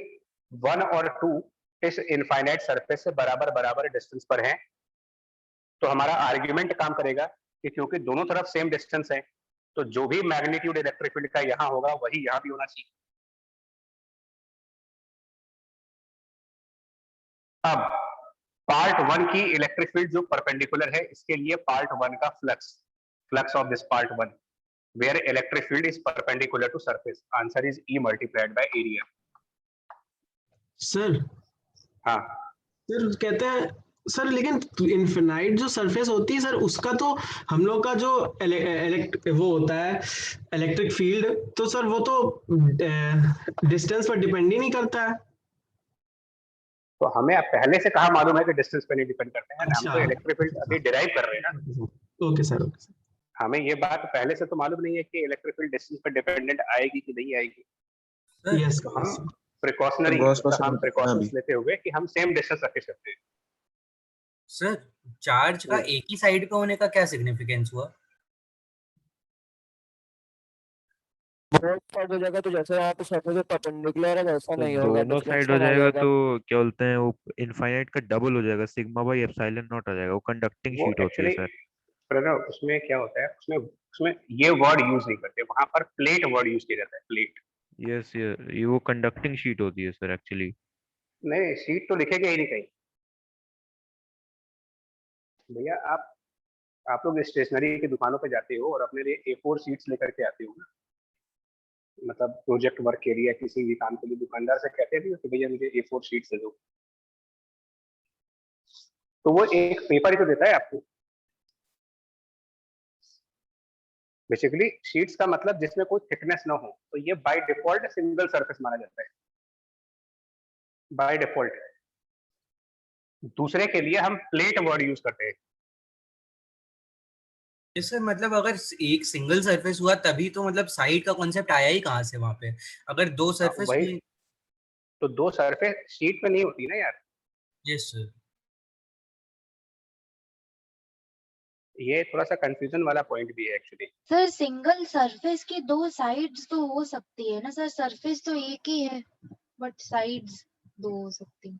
1 और 2 इस इनफाइनाइट सरफेस से बराबर बराबर डिस्टेंस पर हैं, तो हमारा आर्ग्यूमेंट काम करेगा कि क्योंकि दोनों तरफ सेम डिस्टेंस है तो जो भी मैग्नीट्यूड इलेक्ट्रिक फील्ड का यहाँ होगा वही यहाँ भी होना चाहिए। अब पार्ट 1 की इलेक्ट्रिक फील्ड जो परपेंडिकुलर है, इसके लिए पार्ट 1 का flux of this part 1 where electric field is perpendicular to surface, answer is E multiplied by area. Sir हाँ सर कहते हैं सर, लेकिन इनफिनाइट जो सरफेस होती है सर, उसका तो हम लोग का जो वो होता है इलेक्ट्रिक फील्ड, तो सर वो तो डिस्टेंस पर डिपेंड ही नहीं करता है। तो हमें अब पहले से कहा मालूम है कि डिस्टेंस पे नहीं डिपेंड करते हैं, हम तो अच्छा। इलेक्ट्रिक फील्ड अभी डिराइव कर रहे हैं ना। Okay sir, okay sir. हमें ये बात पहले से तो मालूम नहीं है कि इलेक्ट्रिक फील्ड डिस्टेंस पर डिपेंडेंट आएगी कि नहीं आएगी। यस तो हम प्रिकॉशनरी हम प्रिकॉशंस लेते हुए कि हम सेम डिस्टेंस रखे सकते हैं। सर चार्ज का एक ही साइड पे होने का क्या सिग्निफिकेंस हुआ? बहुत साइड हो जाएगा तो जैसे यहाँ पे सरफेस परपेंडिकुलर है वैसा नहीं होगा, दोनों साइड हो डिफ्लेक्शन आ जाएगा जाएगा। तो क्या बोलते हैं, वो इनफाइनाइट का डबल हो जाएगा, सिग्मा बाई एप्सिलॉन नॉट आ जाएगा, वो कंडक्टिंग वो शीट होती है एक्चुअली सर। प्रणव, उसमें क्या होता है, उसमें ये वर्ड यूज नहीं करते, वहां पर प्लेट वर्ड यूज किया जाता है, प्लेट। यस, ये वो कंडक्टिंग शीट होती है सर एक्चुअली। नहीं, शीट तो लिखेगा ही नहीं कहीं भैया। आप लोग स्टेशनरी की दुकानों पे जाते हो और अपने लिए A4 शीट्स लेकर के आते हो ना, मतलब प्रोजेक्ट वर्क के लिए किसी भी काम के लिए दुकानदार से कहते हैं कि भैया मुझे A4 शीट्स दे दो, तो वो एक पेपर ही तो देता है आपको। बेसिकली शीट्स का मतलब जिसमें कोई थिकनेस ना हो, तो ये बाय डिफॉल्ट सिंगल सरफेस माना जाता है, बाय डिफॉल्ट। दूसरे के लिए हम प्लेट वर्ड यूज करते हैं। सर मतलब अगर एक सिंगल सरफेस हुआ तभी तो मतलब साइड का कॉन्सेप्ट आया ही कहाँ से वहां पे? अगर दो सरफेस वही हुई तो, दो सरफेस शीट पे नहीं होती ना यार। Yes sir. ये थोड़ा सा कंफ्यूजन वाला पॉइंट भी है एक्चुअली। सर सिंगल सरफेस की 2 साइड्स तो हो सकती है ना सर, सरफेस तो एक ही है बट साइड्स 2 हो सकती हैं।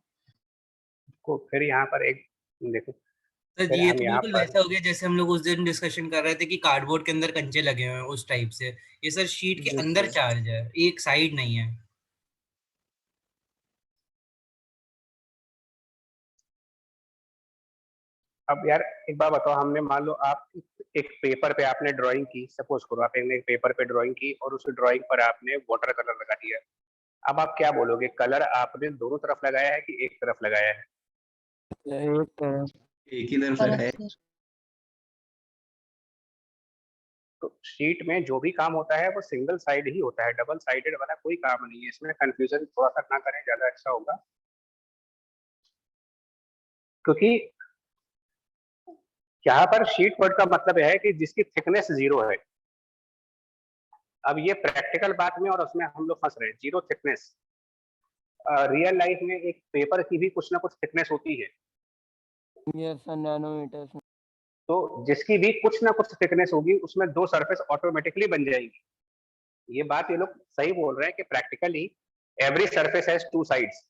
को फिर यहाँ पर एक देखो, सर फिर ये हम तो यहाँ बिल्कुल पर वैसा हो गया जैसे हम लोग उस दिन डिस्कशन कर रहे थे कि कार्डबोर्ड के अंदर कंचे लगे हुए हैं, उस टाइप से। ये सर शीट के अंदर चार्ज है, एक साइड नहीं है। अब यार एक बात बताओ, हमने मान लो आप एक पेपर पे आपने ड्राइंग की, सपोज करो आपने एक पेपर पे ड्राइंग की और उस ड्राइंग पर आपने वाटर कलर लगा दिया। अब आप क्या बोलोगे, कलर आपने दोनों तरफ लगाया है कि एक तरफ लगाया है? एक ही तरफ लगाया है। तो शीट में जो भी काम होता है वो सिंगल साइड ही होता है, डबल साइडेड वाला कोई काम नहीं है। इसमें कंफ्यूजन थोड़ा सा ना करें, ज्यादा अच्छा होगा। क्योंकि यहाँ पर शीट वर्ड का मतलब है कि जिसकी थिकनेस 0 है। अब ये प्रैक्टिकल बात में और उसमें हम लोग फंस रहे हैं, 0 थिकनेस। रियल लाइफ में एक पेपर की भी कुछ ना कुछ थिकनेस होती है। Yes sir, nanometre. तो जिसकी भी कुछ ना कुछ थिकनेस होगी उसमें 2 सरफेस ऑटोमेटिकली बन जाएगी। ये बात ये लोग सही बोल रहे हैं कि practically every surface has 2 sides,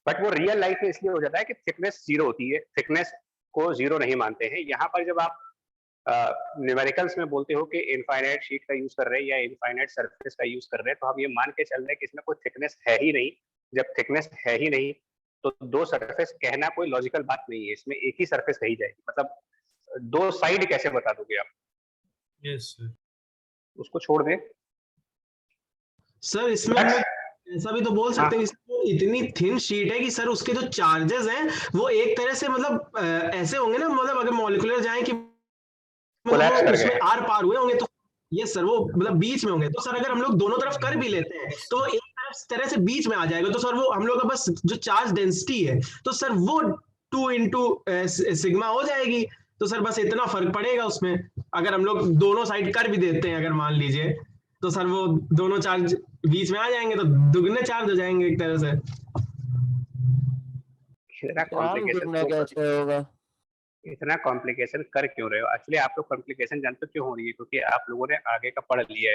but वो रियल लाइफ में इसलिए हो जाता है कि थिकनेस 0 होती है, थिकनेस को 0 नहीं मानते हैं। यहाँ पर जब आप न्यूमेरिकल्स में बोलते हो कि इनफाइनाइट शीट का यूज कर रहे हैं या इनफाइनाइट सरफेस का यूज कर रहे हैं, तो हम ये मान के चल रहे हैं कि इसमें कोई थिकनेस है ही नहीं। जब थिकनेस है ही नहीं तो 2 सरफेस कहना कोई लॉजिकल बात नहीं है, इसमें एक ही सरफेस कही जाएगी। मतलब 2 साइड कैसे बता दोगे आप? Yes sir. उसको छोड़ दें सर इसमें हम लोग ऐसा भी तो बोल सकते हैं कि इतनी थिन शीट है कि सर उसके जो चार्जेस हैं वो एक तरह से मतलब ऐसे होंगे ना, मतलब अगर मॉलिक्यूलर जाए कि मतलब उसमें आर पार हुए होंगे तो ये सर वो मतलब बीच में होंगे। तो सर अगर हम लोग दोनों तरफ कर भी लेते हैं तो एक तरफ इस तरह से बीच में आ जाएगा तो सर वो हम लोग का बस जो चार्ज डेंसिटी है तो सर वो 2 इंटू सिग्मा हो जाएगी। तो सर बस इतना फर्क पड़ेगा उसमें, अगर हम लोग दोनों साइड कर भी देते हैं अगर मान लीजिए, तो सर वो दोनों चार्ज बीच में आ जाएंगे तो दुगने चार्ज हो जाएंगे एक तरह से। इतना ध्यान कॉम्प्लिकेशन करना कैसे होगा? इतना कॉम्प्लिकेशन कर क्यों रहे हो? एक्चुअली आप लोग कॉम्प्लिकेशन जानते हो क्यों हो रही है? क्योंकि आप लोगों ने आगे का पढ़ लिया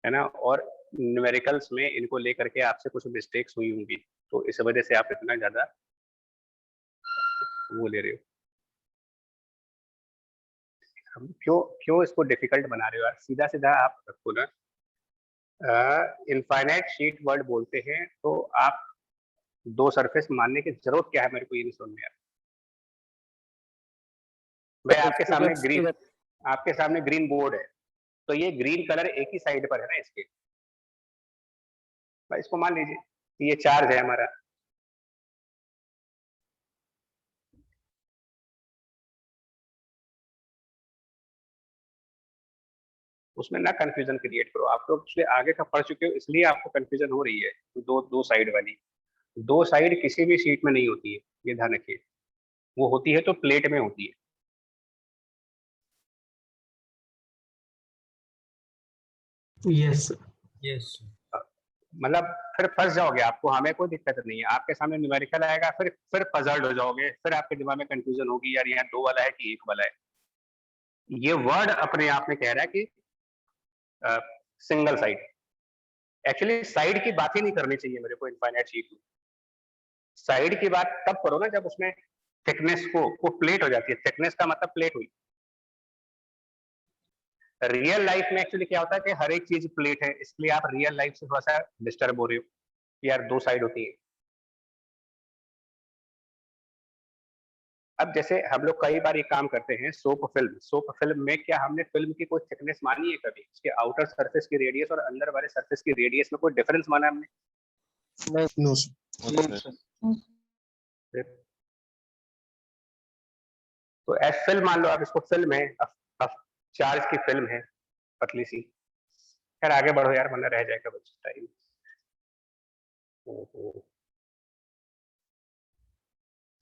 है ना, और न्यूमेरिकल्स में इनको लेकर के आपसे कुछ मिस्टेक्स हुई होंगी, तो इस वजह से आप इतना ज्यादा वो ले रहे हो। हम क्यों क्यों इसको डिफिकल्ट बना रहे हो यार? सीधा सीधा आप रखो ना। इनफाइनाइट शीट वर्ड बोलते हैं तो आप दो सरफेस मानने की जरूरत क्या है? मेरे को ये नहीं समझ में आ रहा। मैं आपके सामने ग्रीन बोर्ड है, तो ये ग्रीन कलर एक ही साइड पर है ना इसके। भाई इसको मान लीजिए ये चार्ज है हमारा, उसमें ना कंफ्यूजन क्रिएट करो। आप लोग इसलिए आगे का पढ़ चुके हो इसलिए आपको कंफ्यूजन हो रही है। दो साइड वाली, दो साइड किसी भी शीट में नहीं होती है, ये ध्यान रखिए। वो होती है तो प्लेट में होती है। यस यस मतलब फिर फंस जाओगे, आपको हमें कोई दिक्कत नहीं है। आपके सामने न्यूमेरिकल आएगा, फिर पजल्ड हो जाओगे, फिर आपके दिमाग में कंफ्यूजन होगी यार यहाँ 2 वाला है कि 1 वाला है। ये वर्ड अपने आप में कह रहा है कि सिंगल साइड। एक्चुअली साइड की बात ही नहीं करनी चाहिए मेरे को इनफाइनाइट शीट में। साइड की बात तब करो ना जब उसमें थिकनेस को प्लेट हो जाती है। थिकनेस का मतलब प्लेट हुई। रियल लाइफ में एक्चुअली क्या होता है कि हर एक चीज प्लेट है, इसलिए आप रियल लाइफ से थोड़ा सा डिस्टर्ब हो रहे हो यार, 2 साइड होती है। अब जैसे हम लोग कई बार ये काम करते हैं, सोप फिल्म में क्या हमने फिल्म की कोई थिकनेस मानी है कभी? उसके आउटर सरफेस की रेडियस और अंदर वाले सरफेस की रेडियस में कोई डिफरेंस माना हमने? नहीं। तो एज फिल्म मान लो आप इसको, फिल्म है, अब चार्ज की फिल्म है पतली सी। खैर आगे बढ़ो यार वरना रह जाएगा बच्चे टाइम।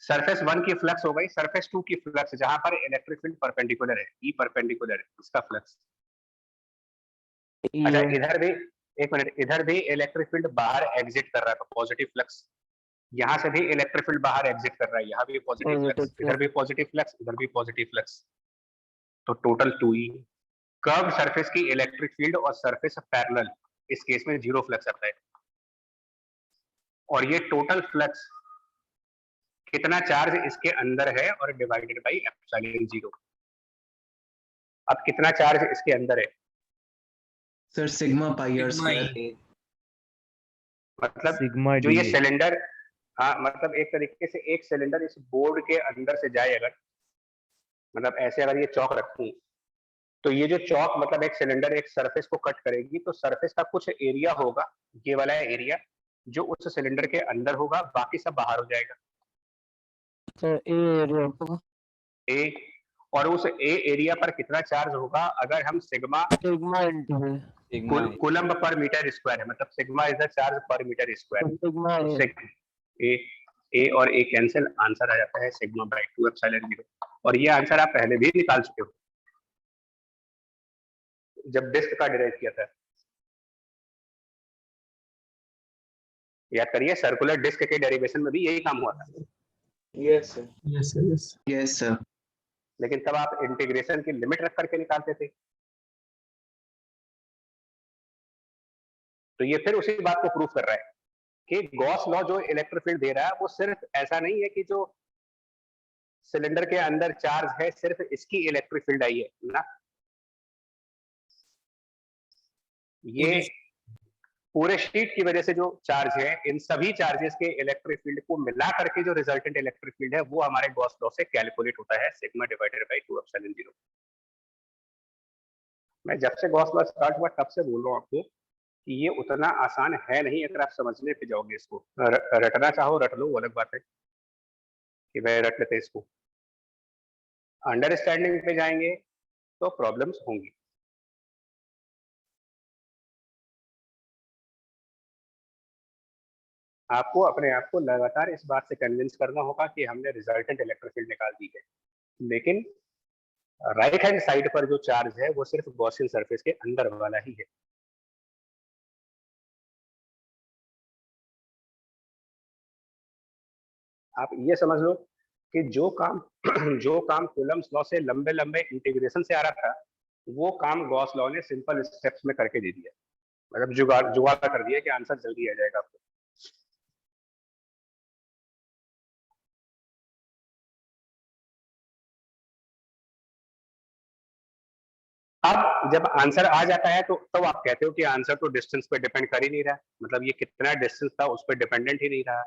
सरफेस 1 की फ्लक्स हो गई, सरफेस 2 की फ्लक्स जहां पर इलेक्ट्रिक फील्ड परपेंडिकुलर है, ई परपेंडिकुलर है, इसका फ्लक्स। अच्छा इधर भी, एक मिनट, इधर भी इलेक्ट्रिक फील्ड बाहर एग्जिट कर रहा है तो पॉजिटिव फ्लक्स। यहाँ से भी इलेक्ट्रिक फील्ड बाहर एग्जिट कर रहा है, यहाँ भी पॉजिटिव फ्लक्स, इधर भी पॉजिटिव फ्लक्स, इधर भी पॉजिटिव फ्लक्स, तो टोटल 2E। कर्व सरफेस की इलेक्ट्रिक फील्ड और सरफेस पैरेलल, इस केस में 0 फ्लक्स आता है। और ये टोटल फ्लक्स कितना चार्ज इसके अंदर है और डिवाइडेड बाई एप्सिलॉन 0। अब कितना चार्ज इसके अंदर है? Sir sigma pi r square. मतलब सिग्मा जो ये डी। सिलेंडर, हाँ मतलब एक तरीके से एक सिलेंडर इस बोर्ड के अंदर से जाए अगर, मतलब ऐसे अगर ये चौक रखूं तो ये जो चौक मतलब एक सिलेंडर एक सरफेस को कट करेगी, तो सरफेस का कुछ एरिया होगा, ये वाला एरिया जो उस सिलेंडर के अंदर होगा, बाकी सब बाहर हो जाएगा। ए, और उस ए एरिया पर कितना चार्ज होगा? अगर हम सिग्मा कूलम्ब पर मीटर स्क्वायर है, मतलब सिग्मा इज द चार्ज पर मीटर स्क्वायर। ए और ए कैंसिल, आंसर आ जाता है सिग्मा बाय 2 एप्सिलॉन 0। और ये आंसर आप पहले भी निकाल चुके हो जब डिस्क का डिराइव किया था। याद करिए सर्कुलर डिस्क के डेरिवेशन में भी यही काम हुआ था। Yes sir. Yes sir. Yes sir. लेकिन तब आप इंटीग्रेशन की लिमिट रख करके निकालते थे। तो ये फिर उसी बात को प्रूफ कर रहा है कि गॉस लॉ जो इलेक्ट्रिक फील्ड दे रहा है वो सिर्फ ऐसा नहीं है कि जो सिलेंडर के अंदर चार्ज है सिर्फ इसकी इलेक्ट्रिक फील्ड आई है ना, ये पूरे शीट की वजह से जो चार्ज है, इन सभी चार्जेस के इलेक्ट्रिक फील्ड को मिला करके जो रिजल्टेंट इलेक्ट्रिक फील्ड है वो हमारे गॉस लॉ से कैलकुलेट होता है, सिग्मा डिवाइडेड बाय 2 एप्सिलॉन 0। मैं जब से गॉस लॉ स्टार्ट हुआ तब से बोल रहा हूँ आपको कि ये उतना आसान है नहीं अगर आप समझने पे जाओगे। इसको रटना चाहो रट लो, वो अलग बात है कि वह रट लेते इसको। अंडरस्टैंडिंग पे जाएंगे तो प्रॉब्लम्स होंगी। आपको अपने आप को लगातार इस बात से कन्विंस करना होगा कि हमने रिजल्टेंट इलेक्ट्रिक फील्ड निकाल दी है, लेकिन राइट हैंड साइड पर जो चार्ज है वो सिर्फ गॉसियन सरफेस के अंदर वाला ही है। आप ये समझ लो कि जो काम कूलम्स लॉ से लंबे लंबे इंटीग्रेशन से आ रहा था, वो काम गॉस लॉ ने सिंपल स्टेप्स में करके दे दिया, मतलब जुगाड़ कर दिया कि आंसर जल्दी आ जाएगा आपको। अब जब आंसर आ जाता है तो तब आप कहते हो कि आंसर तो डिस्टेंस पे डिपेंड कर ही नहीं रहा, मतलब ये कितना डिस्टेंस था उस पर डिपेंडेंट ही नहीं रहा।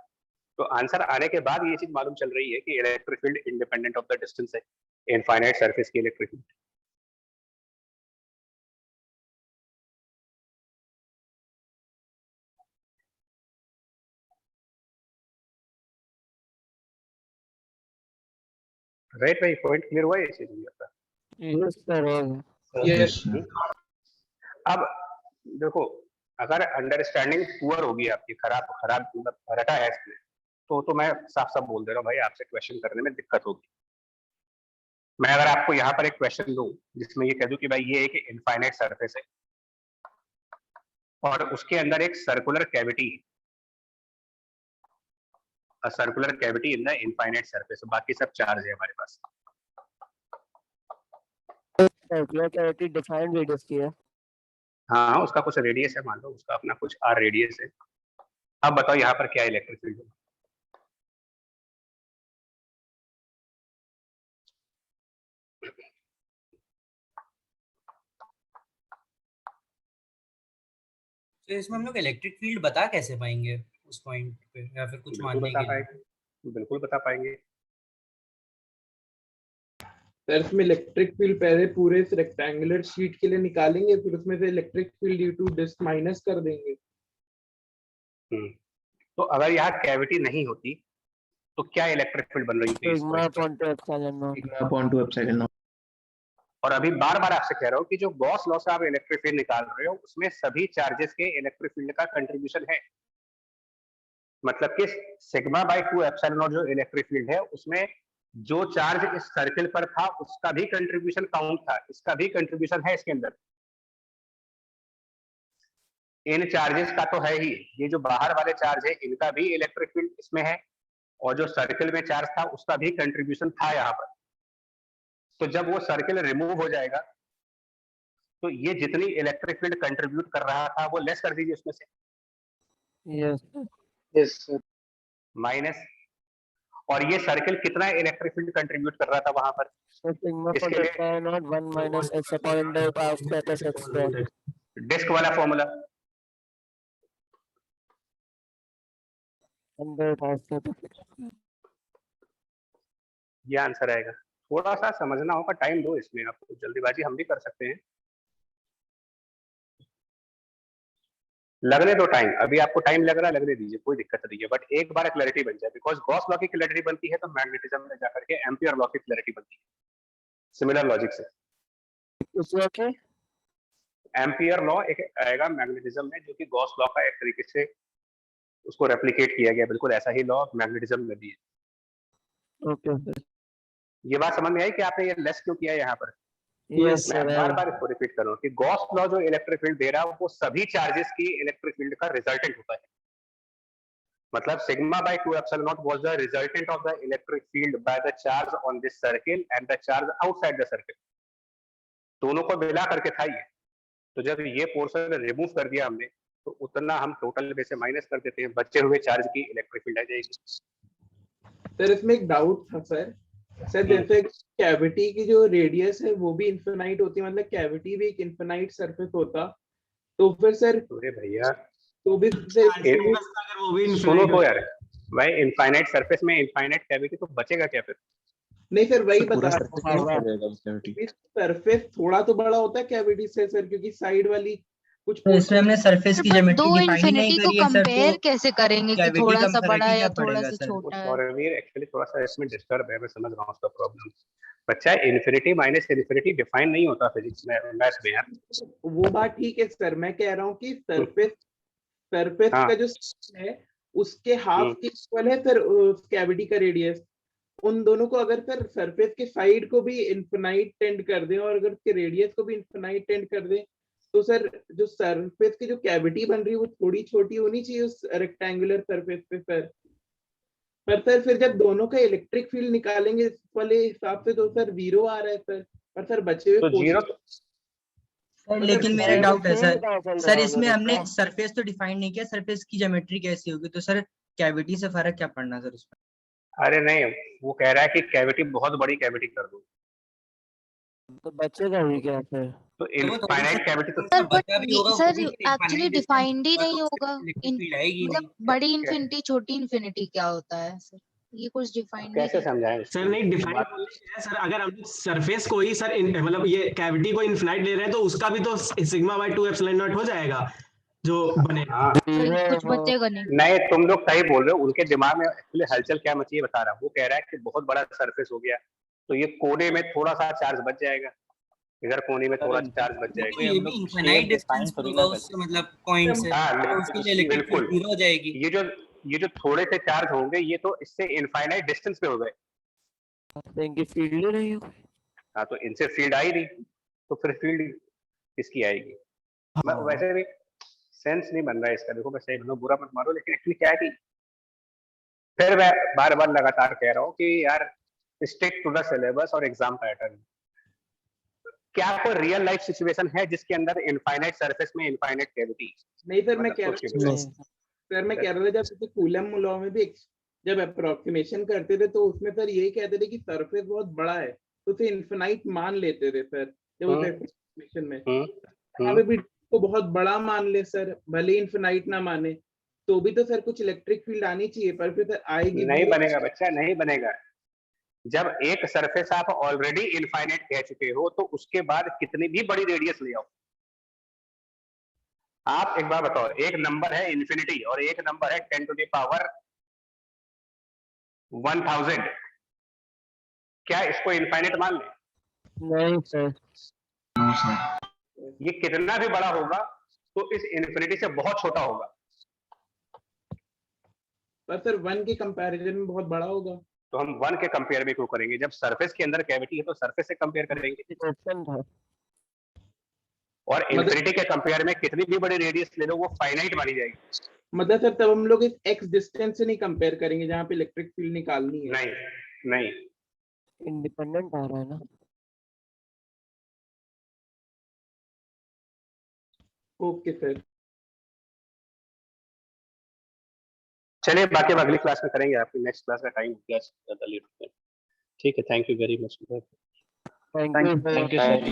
तो आंसर आने के बाद ये चीज मालूम चल रही है कि electric field independent of the distance है, इनफाइनाइट सरफेस की इलेक्ट्रिक फील्ड। राइट भाई, पॉइंट क्लियर हुआ है इसी चीज का? Yes sir. यस अब देखो, अगर अंडरस्टैंडिंग पुअर होगी आपकी, खराब मतलब रटा है इसमें, तो मैं साफ साफ बोल दे रहा हूँ भाई, आपसे क्वेश्चन करने में दिक्कत होगी। मैं अगर आपको यहाँ पर एक क्वेश्चन दूं जिसमें ये कह दूं कि भाई ये एक इनफाइनाइट सरफेस है और उसके अंदर एक सर्कुलर कैविटी है, a circular cavity in the infinite surface, बाकी सब चार्ज है हमारे पास। सर्कुलर कैविटी डिफाइंड रेडियस की है। हाँ, उसका कुछ रेडियस है, मान लो उसका अपना कुछ r रेडियस है। अब बताओ यहाँ पर क्या इलेक्ट्रिक फील्ड है? तो इसमें हम लोग इलेक्ट्रिक फील्ड बता कैसे पाएंगे उस पॉइंट पे, या फिर कुछ बिल्कुल मानने बता के लिए? पाएंगे, बिल्कुल बता पाएंगे। सर इसमें इलेक्ट्रिक फील्ड पहले पूरे इस रेक्टेंगुलर शीट के लिए निकालेंगे, फिर उसमें से electric field due to disc minus कर देंगे। तो अगर यहाँ कैविटी नहीं होती तो क्या इलेक्ट्रिक फील्ड बन रही थी इस सिग्मा point पर? Upon 2 epsilon not. Sigma upon 2 epsilon not. और अभी बार बार आपसे कह रहा हूँ कि जो गॉस लॉ से आप इलेक्ट्रिक फील्ड निकाल रहे हो उसमें सभी चार्जेस के इलेक्ट्रिक फील्ड का कंट्रीब्यूशन है, मतलब कि सिग्मा बाय 2 एप्सिलॉन नॉट जो इलेक्ट्रिक फील्ड है उसमें जो चार्ज इस सर्किल पर था उसका भी कंट्रीब्यूशन काउंट था, इसका भी कंट्रीब्यूशन है इसके अंदर। इन चार्जेस का तो है ही, ये जो बाहर वाले चार्ज है इनका भी इलेक्ट्रिक फील्ड इसमें है, और जो सर्किल में चार्ज था उसका भी कंट्रीब्यूशन था यहाँ पर। तो जब वो सर्किल रिमूव हो जाएगा तो ये जितनी इलेक्ट्रिक फील्ड कंट्रीब्यूट कर रहा था वो लेस कर दीजिए उसमें से। Yes yes sir. माइनस, और ये सर्किल कितना इलेक्ट्रिक फील्ड कंट्रीब्यूट कर रहा था वहां पर? सिग्मा अपॉन इसके लिए epsilon naught 1 minus x upon under root r square plus x square. Disc वाला formula, under root r square plus x square. ये आंसर आएगा। थोड़ा सा समझना होगा, टाइम दो इसमें आपको, जल्दीबाजी हम भी कर सकते हैं, लगने दो टाइम, अभी आपको टाइम लग रहा है लगने दीजिए, कोई दिक्कत नहीं है, बट एक बार क्लैरिटी बन जाए, बिकॉज गॉस लॉ की क्लैरिटी बनती है तो मैग्नेटिज्म में जाकर के एम्पियर लॉ की क्लैरिटी बनती है, सिमिलर लॉजिक से। उस लॉ के एम्पियर लॉ एक आएगा मैग्नेटिज्म में जो कि गॉस लॉ का एक तरीके से उसको रेप्लिकेट किया गया, बिल्कुल ऐसा ही लॉ मैग्नेटिज्म में भी है। ओके ये बात समझ में आई कि आपने ये लेस क्यों किया है यहाँ पर? यस मैं सर। बार बार इसको रिपीट कर रहा हूँ कि गॉस लॉ जो इलेक्ट्रिक फील्ड दे रहा है वो सभी चार्जेस की इलेक्ट्रिक फील्ड का रिजल्टेंट होता है, मतलब sigma bye 2 epsilon not was the resultant of the electric field by the charge on this circle and the charge outside the circle, दोनों को मिला करके था ये। तो जब ये पोर्शन रिमूव कर दिया हमने तो उतना हम टोटल में से माइनस कर देते हैं, बचे हुए चार्ज की इलेक्ट्रिक फील्ड आ जाएगी। सर इसमें एक डाउट था सर, जैसे कैविटी की जो रेडियस है वो भी इनफिनाइट होती है, मतलब कैविटी भी एक इनफिनाइट सरफेस होता, तो फिर सर अरे भैया तो भी अगर वो भी सुनो infinite तो यार भाई, इनफाइनाइट सरफेस में इनफाइनाइट कैविटी तो बचेगा क्या फिर? नहीं सर वही पूरा बता सर्किल रहा कहाँ हूँ, हो जाएगा उस कैविटी? सरफेस थोड़ा तो बड़ा होता है कैविटी से सर, क्योंकि साइड वाली कुछ तो इसमें हमने सरफेस की पर ज्योमेट्री दो डिफाइन ही नहीं इन्फिनिटी को करी है सर, कंपेयर तो कैसे करेंगे कि कैविटी थोड़ा कम सा बड़ा करके है क्या या थोड़ा पड़ेगा सा सर? छोटा है? सौरवीर एक्चुअली थोड़ा सा इसमें डिस्टर्ब है, मैं समझ रहा हूँ उसका प्रॉब्लम। बच्चा इन्फिनिटी माइनस इन्फिनिटी डिफाइन नहीं होता फिजिक्स में, मैथ्स में यार। वो बात ठीक है सर, मैं कह रहा हूँ कि सरफेस हाँ। का जो है उसके हाफ हम्म। के इक्वल है सर कैविटी का रेडियस। उन दोनों को अगर सर सरफेस के साइड को भी इन्फिनाइट टेंड कर दें और अगर उसके रेडियस को भी इन्फिनाइट टेंड कर दें, तो सर जो सरफेस की जो कैविटी बन रही है वो थोड़ी छोटी होनी चाहिए उस रेक्टेंगुलर सरफेस पे सर। पर सर फिर जब दोनों का इलेक्ट्रिक फील्ड निकालेंगे इस वाले हिसाब से तो सर 0 आ रहा है सर। पर सर बचे हुए तो जीरो सर लेकिन मेरा डाउट है सर, चल सर रहा इसमें है हमने तो। सरफेस तो डिफाइन नहीं किया, सरफेस की ज्योमेट्री कैसी होगी, तो सर कैविटी से फर्क क्या पड़ना सर उसमें? अरे नहीं, वो कह रहा है कि कैविटी बहुत बड़ी कैविटी कर दो, तो बचेगा ही क्या फिर? तो तो वो थोड़ा सा इनफाइनाइट कैविटी तो सर बट बचा भी होगा वो सर भी एक्चुअली डिफाइंड ही नहीं होगा। इलेक्ट्रिक फील्ड आएगी मतलब नहीं। बड़ी इन्फिनिटी छोटी इन्फिनिटी क्या होता है सर, ये कुछ डिफाइंड कैसे नहीं समझाएं सर नहीं डिफाइन है सर, अगर हम सरफेस को ही सर मतलब ये कैविटी को इनफिनाइट ले रहे हैं तो उसका भी तो सिग्मा बाय 2 एप्सिलॉन नॉट हो जाएगा जो बनेगा। हाँ है, कुछ बचेगा नहीं। नहीं, तुम लोग सही बोल रहे हो, उनके दिमाग में एक्चुअली हलचल क्या मची है बता रहा हूँ। वो कह रहा है कि बहुत बड़ा सरफेस हो गया तो ये कोने में थोड़ा सा चार्ज बच जाएगा, इधर कोने में थोड़ा चार्ज बच जाएगा। ये भी इनफाइनाइट डिस्टेंस पर होगा उससे, मतलब पॉइंट से, हाँ, तो उसके लिए इलेक्ट्रिक फील्ड बिल्कुल। 0 हो जाएगी। ये जो थोड़े से चार्ज होंगे ये तो इससे इनफाइनाइट डिस्टेंस पे हो गए। इनकी फील्ड ही नहीं होगी। हाँ, तो इनसे फील्ड आई नहीं तो फिर फील्ड किसकी आएगी? मैं वैसे भी सेंस नहीं बन रहा है इसका, देखो मैं सही बनूं, बुरा मत मारो, लेकिन एक्चुअली क्या है कि फिर मैं बार बार लगातार कह रहा हूँ कि यार स्टिक टू द सिलेबस और एग्जाम पैटर्न। क्या कोई रियल लाइफ सिचुएशन है जिसके अंदर इनफाइनाइट सरफेस में इनफाइनाइट कैविटी? नहीं सर मैं मतलब कह सोच के रहा बताओ। था सर, मैं कह रहा था जब जैसे कूलम लॉ में भी जब अप्रोक्सीमेशन करते थे तो उसमें सर यही कहते थे कि सरफेस बहुत बड़ा है तो उसे इन्फिनाइट मान लेते थे सर जब उस अप्रोक्सीमेशन में। यहाँ पे भी को बहुत बड़ा मान ले सर, भले इन्फिनाइट ना माने तो भी तो सर कुछ इलेक्ट्रिक फील्ड आनी चाहिए, पर फिर सर आएगी नहीं बनेगा बच्चा, नहीं बनेगा। जब एक सरफेस आप ऑलरेडी इनफाइनाइट कह चुके हो तो उसके बाद कितनी भी बड़ी रेडियस ले आओ। आप एक बार बताओ, एक नंबर है इन्फिनिटी और एक नंबर है 10 टू द पावर 1000, क्या इसको इनफाइनाइट मान ले? नहीं सर। ये कितना भी बड़ा होगा तो इस इन्फिनिटी से बहुत छोटा होगा। पर सर 1 के कंपैरिजन में बहुत बड़ा होगा। तो हम 1 के कंपेयर में क्यों करेंगे? जब सरफेस के अंदर कैविटी है तो सरफेस से कंपेयर करेंगे। ऑप्शन था। और इन्फिनिटी के कंपेयर में कितनी भी बड़ी रेडियस ले लो वो फाइनाइट मानी जाएगी। मतलब सर तब हम लोग इस x डिस्टेंस से नहीं कंपेयर करेंगे जहाँ पे इलेक्ट्रिक फील्ड निकालनी है। नहीं इंडिपेंडेंट आ रहा है ना। Okay sir. चलिए बाकी अगली क्लास में करेंगे, आपकी नेक्स्ट क्लास का टाइम ज्यादा लेट हो गया। ठीक है, thank you very much. Thank you sir.